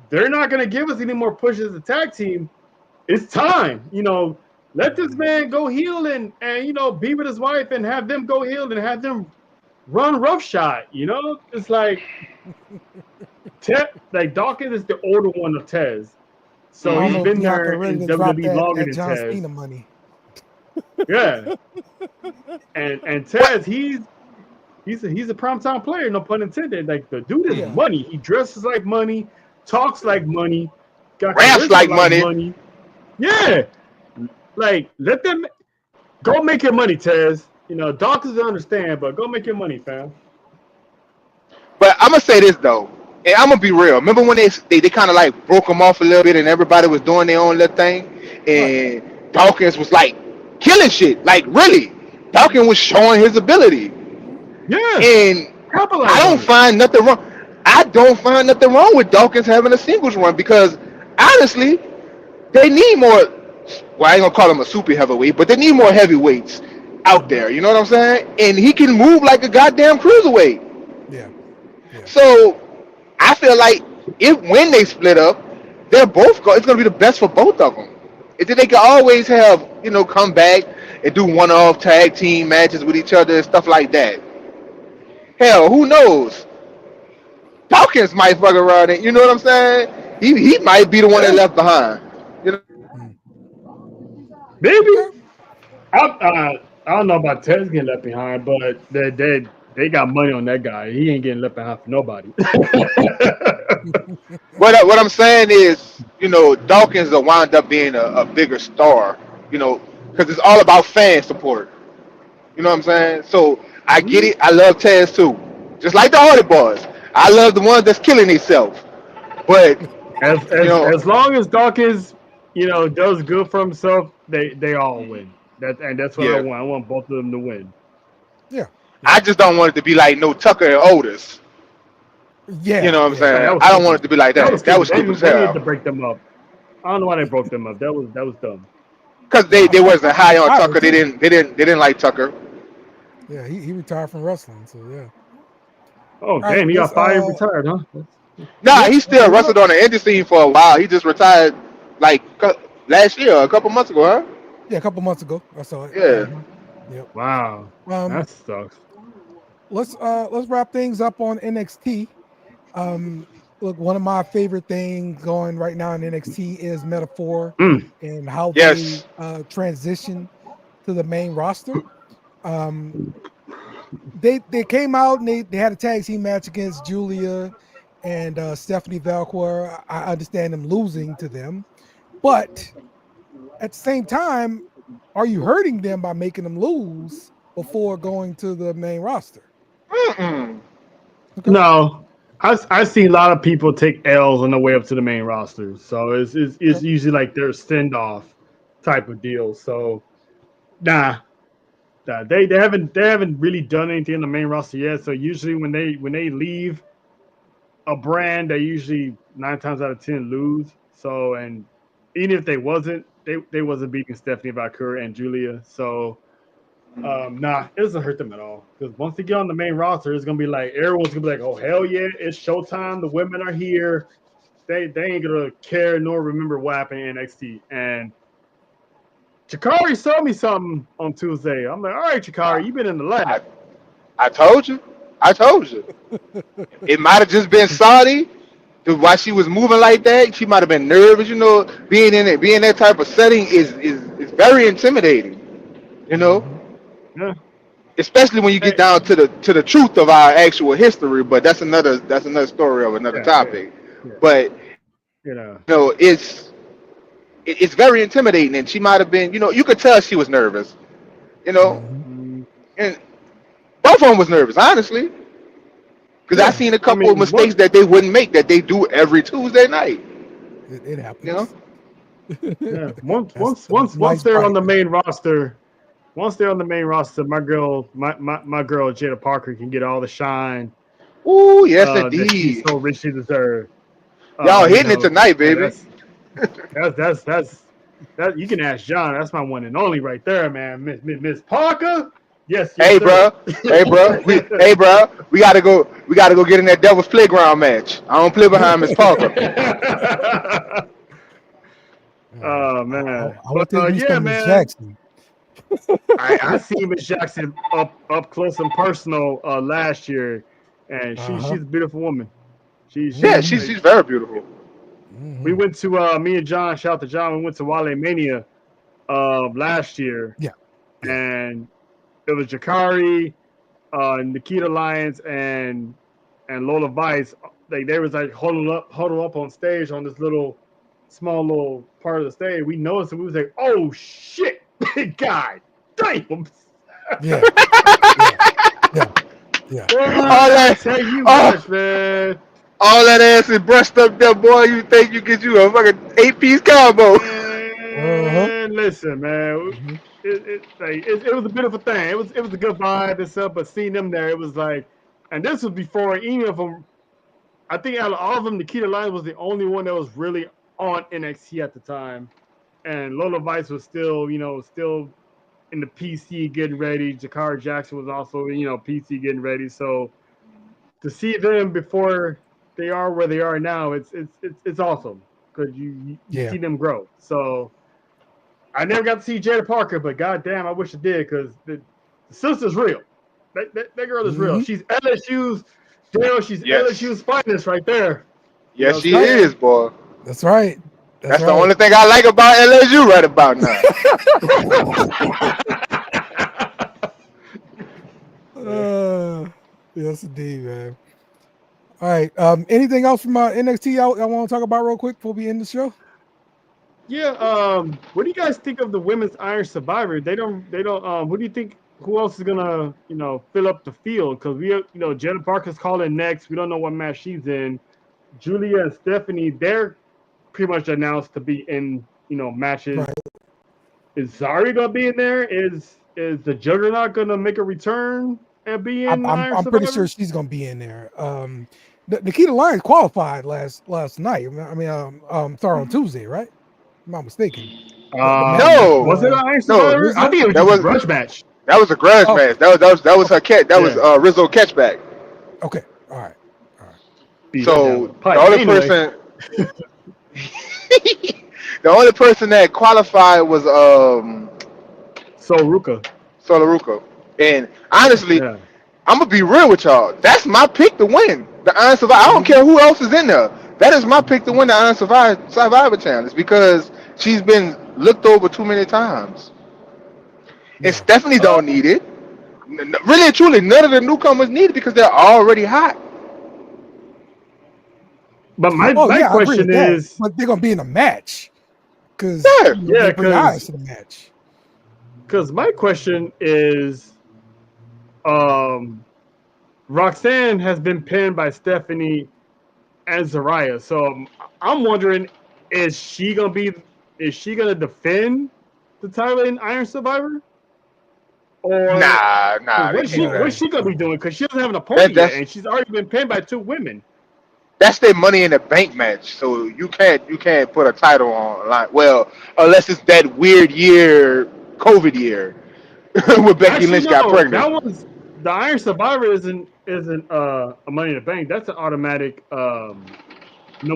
Speaker 5: they're not gonna give us any more pushes as a tag team. It's time, let this man go heel and be with his wife and have them go heel and have them run roughshod. It's like like Dawkins is the older one of Tez,
Speaker 4: I
Speaker 5: so
Speaker 4: don't
Speaker 5: he's
Speaker 4: know if
Speaker 5: been
Speaker 4: Bianca
Speaker 5: there
Speaker 4: ready
Speaker 5: in
Speaker 4: to drop
Speaker 5: WWE longer
Speaker 4: that
Speaker 5: than
Speaker 4: John
Speaker 5: Tez.
Speaker 4: Cena money.
Speaker 5: Yeah, and
Speaker 1: what
Speaker 5: Tez, he's a primetime player, no pun intended. Like the dude is
Speaker 4: Yeah.
Speaker 5: money. He dresses like money, talks like money, got
Speaker 1: raps
Speaker 5: charisma
Speaker 1: like
Speaker 5: like
Speaker 1: money?
Speaker 5: money. Yeah, like let them go make your money, Tez. Dawkins will understand, but go make your money, fam.
Speaker 1: But I'm gonna say this though, and I'm gonna be real. Remember when they kind of like broke them off a little bit, and everybody was doing their own little thing,
Speaker 4: Right.
Speaker 1: and Dawkins was like killing shit. Like really, Dawkins was showing his ability,
Speaker 5: Yeah,
Speaker 1: and I
Speaker 5: capitalize
Speaker 1: don't
Speaker 5: on it.
Speaker 1: find nothing wrong. I don't find nothing wrong with Dawkins having a singles run because honestly, they need more. Well, I ain't gonna call him a super heavyweight, but they need more heavyweights out there. You know what I'm saying? And he can move like a goddamn cruiserweight.
Speaker 4: Yeah. Yeah.
Speaker 1: So I feel like if when they split up, they're both it's gonna be the best for both of them. And then they can always have come back and do one-off tag team matches with each other and stuff like that. Hell, who knows? Dawkins might fuck around it. You know what I'm saying? He might be the one that
Speaker 5: Yeah,
Speaker 1: left behind. You know?
Speaker 4: Mm.
Speaker 5: maybe.
Speaker 4: Okay.
Speaker 5: I don't know about Tez getting left behind, but they got money on that guy. He ain't getting left behind for nobody.
Speaker 1: What I'm saying is, Dawkins will wind up being a bigger star. Because it's all about fan support. You know what I'm saying? So I get
Speaker 5: Mhm.
Speaker 1: it. I love Taz too, just like the Hardy Boys. I love the ones that's killing themselves. But
Speaker 5: As
Speaker 1: you
Speaker 5: as
Speaker 1: know,
Speaker 5: as long as Dawkins, does good for himself, they all win. That's what I
Speaker 1: yeah,
Speaker 5: want. I want both of them to win.
Speaker 4: Yeah. Yeah.
Speaker 1: I just don't want it to be like no Tucker and Otis. You
Speaker 4: Yeah.
Speaker 1: know what I'm
Speaker 4: Yeah.
Speaker 5: That
Speaker 1: saying?
Speaker 5: was
Speaker 1: I don't want it
Speaker 5: stupid.
Speaker 1: to be like
Speaker 5: That was
Speaker 1: that. That
Speaker 5: stupid.
Speaker 1: was stupid as
Speaker 5: They needed to
Speaker 1: hell.
Speaker 5: break them up. I don't know why they broke them up. That was dumb.
Speaker 1: Because
Speaker 4: Yeah.
Speaker 1: they wasn't high on
Speaker 4: Retired
Speaker 1: Tucker. They
Speaker 4: too.
Speaker 1: didn't like Tucker.
Speaker 4: Yeah. He retired from wrestling. So yeah.
Speaker 5: Oh
Speaker 4: All right.
Speaker 5: damn, he
Speaker 4: Let's
Speaker 5: got fired, retired, huh?
Speaker 1: Nah,
Speaker 4: yep.
Speaker 1: he still wrestled on the indie scene for a while. He just retired like last year, a couple months ago, huh?
Speaker 4: Yeah, a couple months ago. I saw it.
Speaker 1: Yeah.
Speaker 4: Yep.
Speaker 5: Wow,
Speaker 4: Um,
Speaker 5: that sucks.
Speaker 4: let's wrap things up on NXT. Um, look, one of my favorite things going right now in NXT is Metaphor
Speaker 5: Mm.
Speaker 4: and how they
Speaker 1: Yes.
Speaker 4: transition to the main roster. Um, they came out and they had a tag team match against Julia and Stephanie Valcour. I understand them losing to them, but at the same time, are you hurting them by making them lose before going to the main roster?
Speaker 1: Mm-mm.
Speaker 4: Okay.
Speaker 5: No, I see a lot of people take L's on the way up to the main roster, so it's usually like their send off type of deal. So nah, they haven't really done anything in the main roster yet. So usually when they leave a brand, they usually 9 times out of 10 lose. So and even if they wasn't beating Stephanie Valkyrie and Julia. So nah, it doesn't hurt them at all. Because once they get on the main roster, it's gonna be like everyone's gonna be like, oh hell yeah, it's showtime. The women are here. They ain't gonna care nor remember what happened in NXT. And Chikari showed me something on Tuesday. I'm like, all right, Chikari, you've been in the lab.
Speaker 1: I told you. It might have just been Saudi. Why she was moving like that, she might have been nervous. You know, being in that type of setting is very intimidating. You know,
Speaker 5: Yeah.
Speaker 1: especially when you get down to the truth of our actual history. But that's another story of another topic.
Speaker 5: Yeah.
Speaker 1: But
Speaker 5: You know.
Speaker 1: you know, it's very intimidating, and she might have been. You know, you could tell she was nervous. You know, and both of them was nervous, honestly. Because I seen a couple of mistakes that they wouldn't make that they do every Tuesday night.
Speaker 4: It happens.
Speaker 1: You know?
Speaker 5: Yeah. Once they're on the main roster, my girl Jada Parker can get all the shine.
Speaker 1: Ooh, yes
Speaker 5: That
Speaker 1: indeed.
Speaker 5: she's so richly deserved.
Speaker 1: Y'all hitting it tonight, baby.
Speaker 5: That's you can ask John. That's my one and only right there, man. Miss Parker. Yes.
Speaker 1: Hey, bro. We gotta go get in that Devil's Playground match. I don't play behind Miss Parker.
Speaker 5: Oh man.
Speaker 4: Yeah, man. Jackson.
Speaker 5: I seen Miss Jackson up close and personal last year, and she's a beautiful woman. She's
Speaker 1: very beautiful.
Speaker 5: We went to me and John. Shout out to John. We went to WrestleMania last year.
Speaker 4: Yeah.
Speaker 5: And it was Jakari, Nikita Lyons, and Lola Vice. They was like huddled up on stage on this small little part of the stage. We noticed and we was like, oh shit, big guy, damn.
Speaker 4: Yeah.
Speaker 5: Man.
Speaker 1: All that ass is brushed up there, boy. You think you get you a fucking 8-piece combo?
Speaker 5: Man, listen, man. It was a beautiful thing. It was a good vibe and stuff, but seeing them there, it was like, and this was before any of them. I think out of all of them, Nikita Lyons was the only one that was really on NXT at the time, and Lola Vice was still in the PC getting ready. Jakara Jackson was also PC getting ready. So to see them before they are where they are now, it's awesome because you see them grow. So. I never got to see Jada Parker, but goddamn, I wish I did because the sister's real. That girl is real. She's LSU's LSU's finest right there.
Speaker 1: Yes, she is, boy.
Speaker 4: That's right.
Speaker 1: That's the only thing I like about LSU right about
Speaker 4: now. Yes, indeed, man. All right. Anything else from NXT I want to talk about real quick before we end the show?
Speaker 5: Yeah, what do you guys think of the women's Iron Survivor? They don't what do you think, who else is gonna, fill up the field? Because we Jada Parker's calling next. We don't know what match she's in. Julia and Stephanie, they're pretty much announced to be in, matches. Right. Is Zari gonna be in there? Is the Juggernaut gonna make a return and be in Iron
Speaker 4: I'm pretty sure she's gonna be in there. Nikita Lyons qualified last night. I mean, sorry, on Tuesday, right? I'm not mistaken.
Speaker 1: No,
Speaker 5: was it an Iron Survivor? I think it was a grudge match.
Speaker 1: That was a grudge match. That was her catch. That was Rizzo catchback.
Speaker 4: Okay, all right.
Speaker 1: So the only person that qualified was Solaruka. And honestly, I'm gonna be real with y'all. That's my pick to win the Iron Survivor. I don't care who else is in there. That is my pick to win the Iron Survivor Challenge because she's been looked over too many times. And Stephanie don't need it. Really and truly, none of the newcomers need it because they're already hot.
Speaker 5: But my question is,
Speaker 4: but they're gonna be in a match because
Speaker 5: because
Speaker 4: to the match.
Speaker 5: Because my question is, Roxanne has been pinned by Stephanie and Zaraya. So I'm wondering, is she gonna defend the title in Iron Survivor? Or
Speaker 1: Nah.
Speaker 5: what's she gonna be doing? Because she doesn't have an opponent yet, and she's already been pinned by 2 women.
Speaker 1: That's their Money in the Bank match, so you can't put a title on line. Well, unless it's that weird year, COVID year, where Becky Lynch got pregnant.
Speaker 5: That was the Iron Survivor isn't a Money in the Bank. That's an automatic no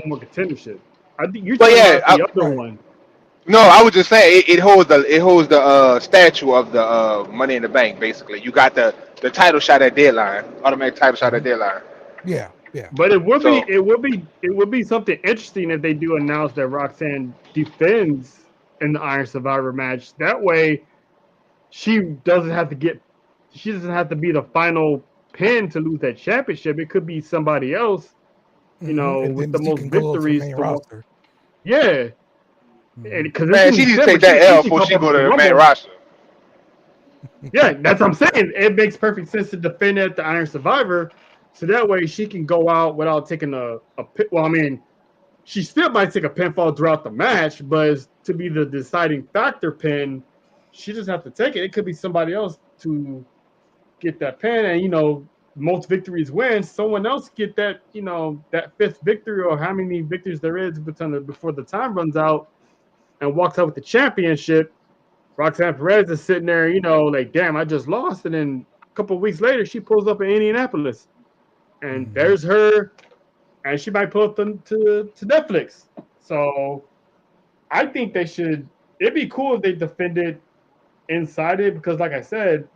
Speaker 5: more contendership. I think you're talking about the other one.
Speaker 1: No, I was just saying it holds the statue of the Money in the Bank. Basically, you got the title shot at deadline, automatic title shot at deadline.
Speaker 4: Yeah.
Speaker 5: But it would be something interesting if they do announce that Roxanne defends in the Iron Survivor match. That way, she doesn't have to be the final pin to lose that championship. It could be somebody else, with the most victories. Yeah. Because
Speaker 1: she needs to take that L before she go to the main roster.
Speaker 5: Yeah, that's what I'm saying. It makes perfect sense to defend at the Iron Survivor, so that way she can go out without taking a pin. Well, I mean, she still might take a pinfall throughout the match, but to be the deciding factor pin, she just have to take it. It could be somebody else to get that pin, and most victories win. Someone else get that, that 5th victory or how many victories there is before the time runs out, and walks out with the championship. Roxanne Perez is sitting there, like, damn, I just lost. And then a couple of weeks later, she pulls up in Indianapolis. And there's her, and she might pull up to Netflix. So I think it'd be cool if they defended inside it, because like I said,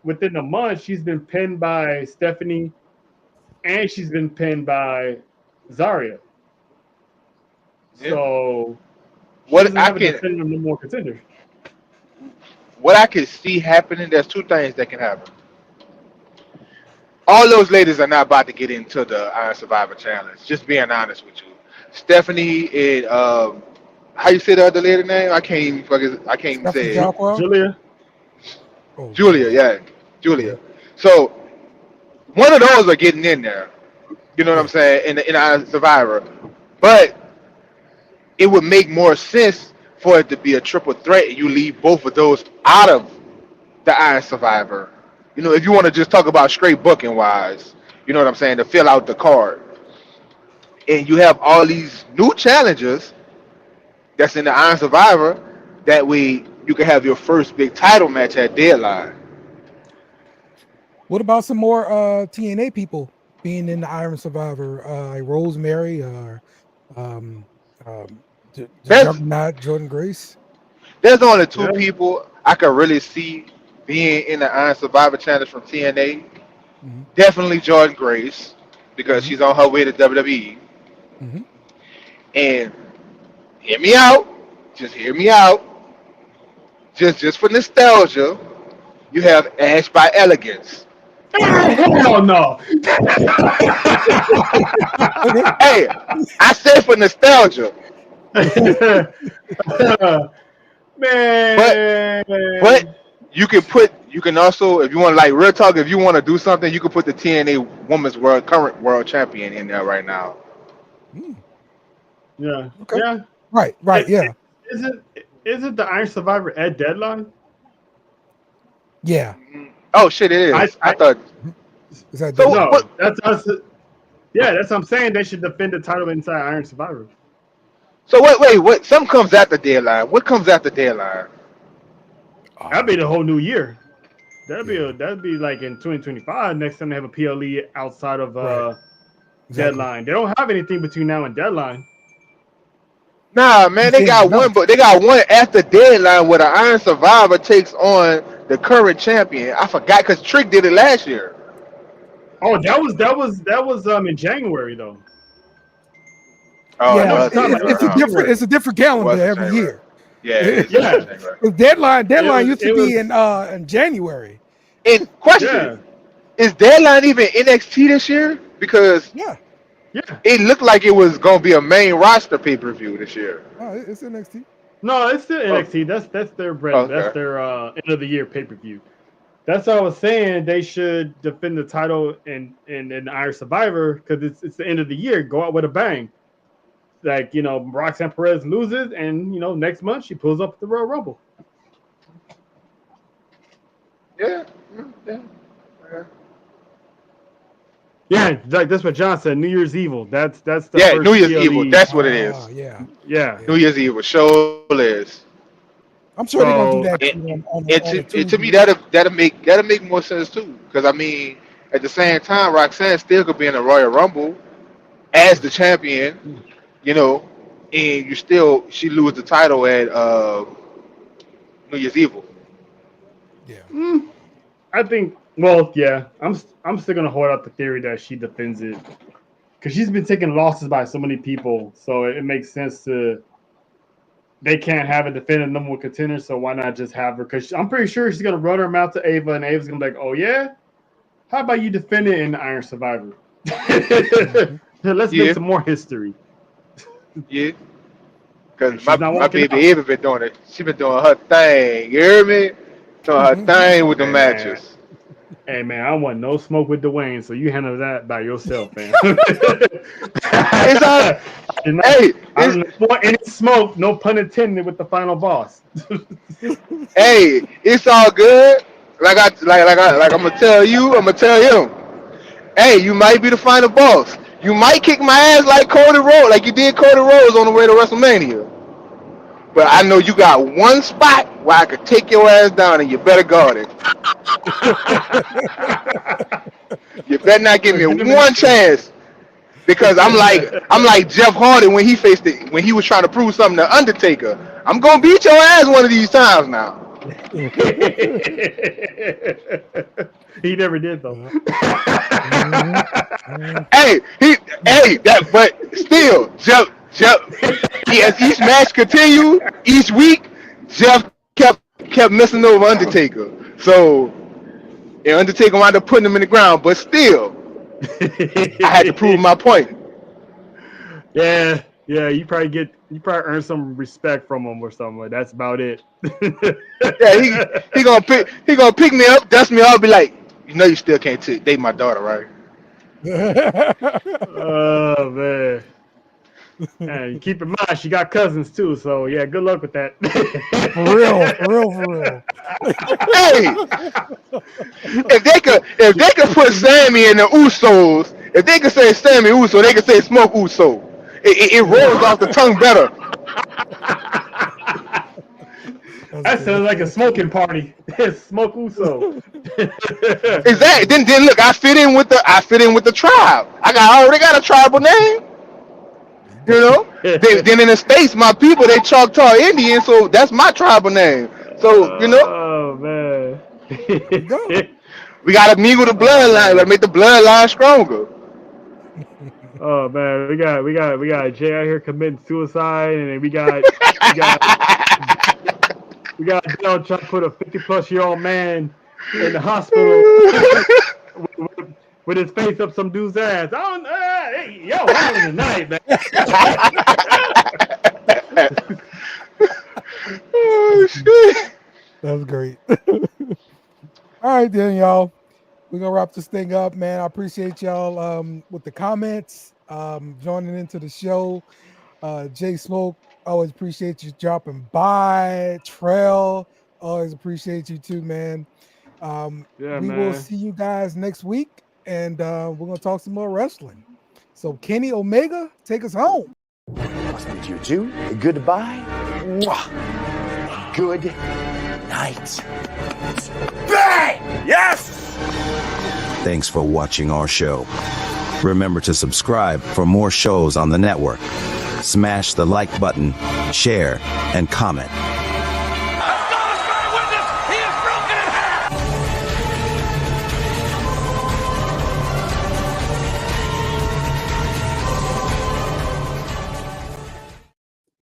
Speaker 5: within a month, she's been pinned by Stephanie, and she's been pinned by Zarya. Yeah. So
Speaker 1: what I can
Speaker 5: defend no more contenders.
Speaker 1: What I can see happening, there's 2 things that can happen. All those ladies are not about to get into the Iron Survivor Challenge. Just being honest with you, Stephanie and how you say the other lady name? I can't even say it. Julia. So one of those are getting in there. You know what I'm saying? In Iron Survivor, but it would make more sense for it to be a triple threat, and you leave both of those out of the Iron Survivor. If you want to just talk about straight booking wise, you know what I'm saying, to fill out the card. And you have all these new challengers that's in the Iron Survivor. That way you can have your first big title match at deadline.
Speaker 4: What about some more TNA people being in the Iron Survivor? Like Rosemary or Juggernaut, Jordan Grace?
Speaker 1: There's only 2 people I could really see being in the Iron Survivor Challenge from TNA. Definitely Jordan Grace, because she's on her way to WWE. And hear me out. Just hear me out. Just for nostalgia, you have Ash by Elegance.
Speaker 5: Hell no.
Speaker 1: Hey, I said for nostalgia.
Speaker 5: Man.
Speaker 1: But you can also, if you want to, like, real talk, if you want to do something, you can put the TNA Women's current world champion in there right now.
Speaker 5: Yeah.
Speaker 4: Okay.
Speaker 5: Yeah.
Speaker 4: Right. Yeah.
Speaker 5: Isn't the Iron Survivor at deadline?
Speaker 4: Yeah.
Speaker 1: Oh shit, it is. I thought.
Speaker 4: Is that
Speaker 1: So,
Speaker 5: no, that's us. Yeah, that's what I'm saying. They should defend the title inside Iron Survivor.
Speaker 1: So wait. Something comes after deadline. What comes after deadline?
Speaker 5: That'd be the whole new year. That'd be like in 2025. Next time they have a PLE outside of deadline. They don't have anything between now and deadline.
Speaker 1: Nah, man, they got one, but they got one after deadline where the Iron Survivor takes on the current champion. I forgot because Trick did it last year.
Speaker 5: Oh, that was in January though.
Speaker 1: Oh,
Speaker 4: yeah, it's a different calendar every year.
Speaker 1: Yeah.
Speaker 4: Deadline used to be in January.
Speaker 1: And question: is Deadline even NXT this year? Because it looked like it was gonna be a main roster pay-per-view this year.
Speaker 4: Oh, it's NXT.
Speaker 5: No, it's still NXT. That's their brand.
Speaker 1: Okay.
Speaker 5: That's their end of the year pay-per-view. That's what I was saying. They should defend the title in Iron Survivor because it's the end of the year. Go out with a bang. Like, Roxanne Perez loses, and next month she pulls up at the Royal Rumble.
Speaker 1: Yeah.
Speaker 5: Yeah, like that's what John said. New Year's Evil. That's the first
Speaker 1: New Year's
Speaker 5: PLE.
Speaker 1: Evil. That's what it is.
Speaker 5: Yeah.
Speaker 1: New Year's Evil. Show is.
Speaker 4: I'm sure they're gonna do that.
Speaker 1: To me, that'll make more sense too. Because I mean, at the same time, Roxanne still could be in the Royal Rumble as the champion, and she lose the title at New Year's Evil.
Speaker 4: Yeah.
Speaker 5: I think. Well, yeah. I'm still gonna hold out the theory that she defends it because she's been taking losses by so many people, so it makes sense to. They can't have a defending number one contender, so why not just have her? Because I'm pretty sure she's gonna run her mouth to Ava, and Ava's gonna be like, "Oh yeah, how about you defend it in the Iron Survivor? Let's make some more history."
Speaker 1: Yeah, because my baby Ava been doing it. She been doing her thing. You hear me? Doing her thing with the matches.
Speaker 5: Hey man, I want no smoke with Dwayne, so you handle that by yourself, man.
Speaker 1: It's all. Hey,
Speaker 5: I don't want any smoke, no pun intended, with the final boss.
Speaker 1: Hey, it's all good. Like I'm gonna tell you, I'm gonna tell him. Hey, you might be the final boss. You might kick my ass like Cody Rhodes, like you did Cody Rhodes on the way to WrestleMania. But I know you got one spot where I could take your ass down, and you better guard it. You better not give me one chance. Because I'm like Jeff Hardy when he was trying to prove something to Undertaker. I'm gonna beat your ass one of these times now.
Speaker 5: He never did though.
Speaker 1: But still, Jeff. As each match continued, each week, Jeff kept messing over Undertaker. So, Undertaker wound up putting him in the ground, but still. I had to prove my point.
Speaker 5: Yeah, you probably earn some respect from him or something. Like that's about it.
Speaker 1: Yeah, he gonna pick me up, dust me off, be like, you still can't date my daughter, right?
Speaker 5: Oh man. And keep in mind she got cousins too, so yeah, good luck with that.
Speaker 4: For real.
Speaker 1: Hey, if they could put Sammy in the Usos, if they could say Sammy Uso, they could say Smoke Uso. It rolls off the tongue better.
Speaker 5: That sounds like a smoking party. Smoke Uso.
Speaker 1: Exactly. Then look, I fit in with the tribe. I already got a tribal name. Then in the States, my people, they Choctaw Indian, so that's my tribal name. So,
Speaker 5: Oh, man.
Speaker 1: We got to mingle the bloodline. We got to make the bloodline stronger.
Speaker 5: Oh, man. We got Jay out here committing suicide, and then we got Dale trying to put a 50-plus-year-old man in the hospital with his face up some dude's ass. Hey, yo, what in the night, man?
Speaker 1: Oh, shit.
Speaker 4: That was great. All right, then, y'all. We're going to wrap this thing up, man. I appreciate y'all with the comments, joining into the show. Jay Smoke, always appreciate you dropping by. Trail, always appreciate you too, man. We will see you guys next week. And we're going to talk some more wrestling. So, Kenny Omega, take us home.
Speaker 6: Must be you too. Goodbye. Mwah. Good night. Bang! Yes!
Speaker 7: Thanks for watching our show. Remember to subscribe for more shows on the network. Smash the like button, share, and comment.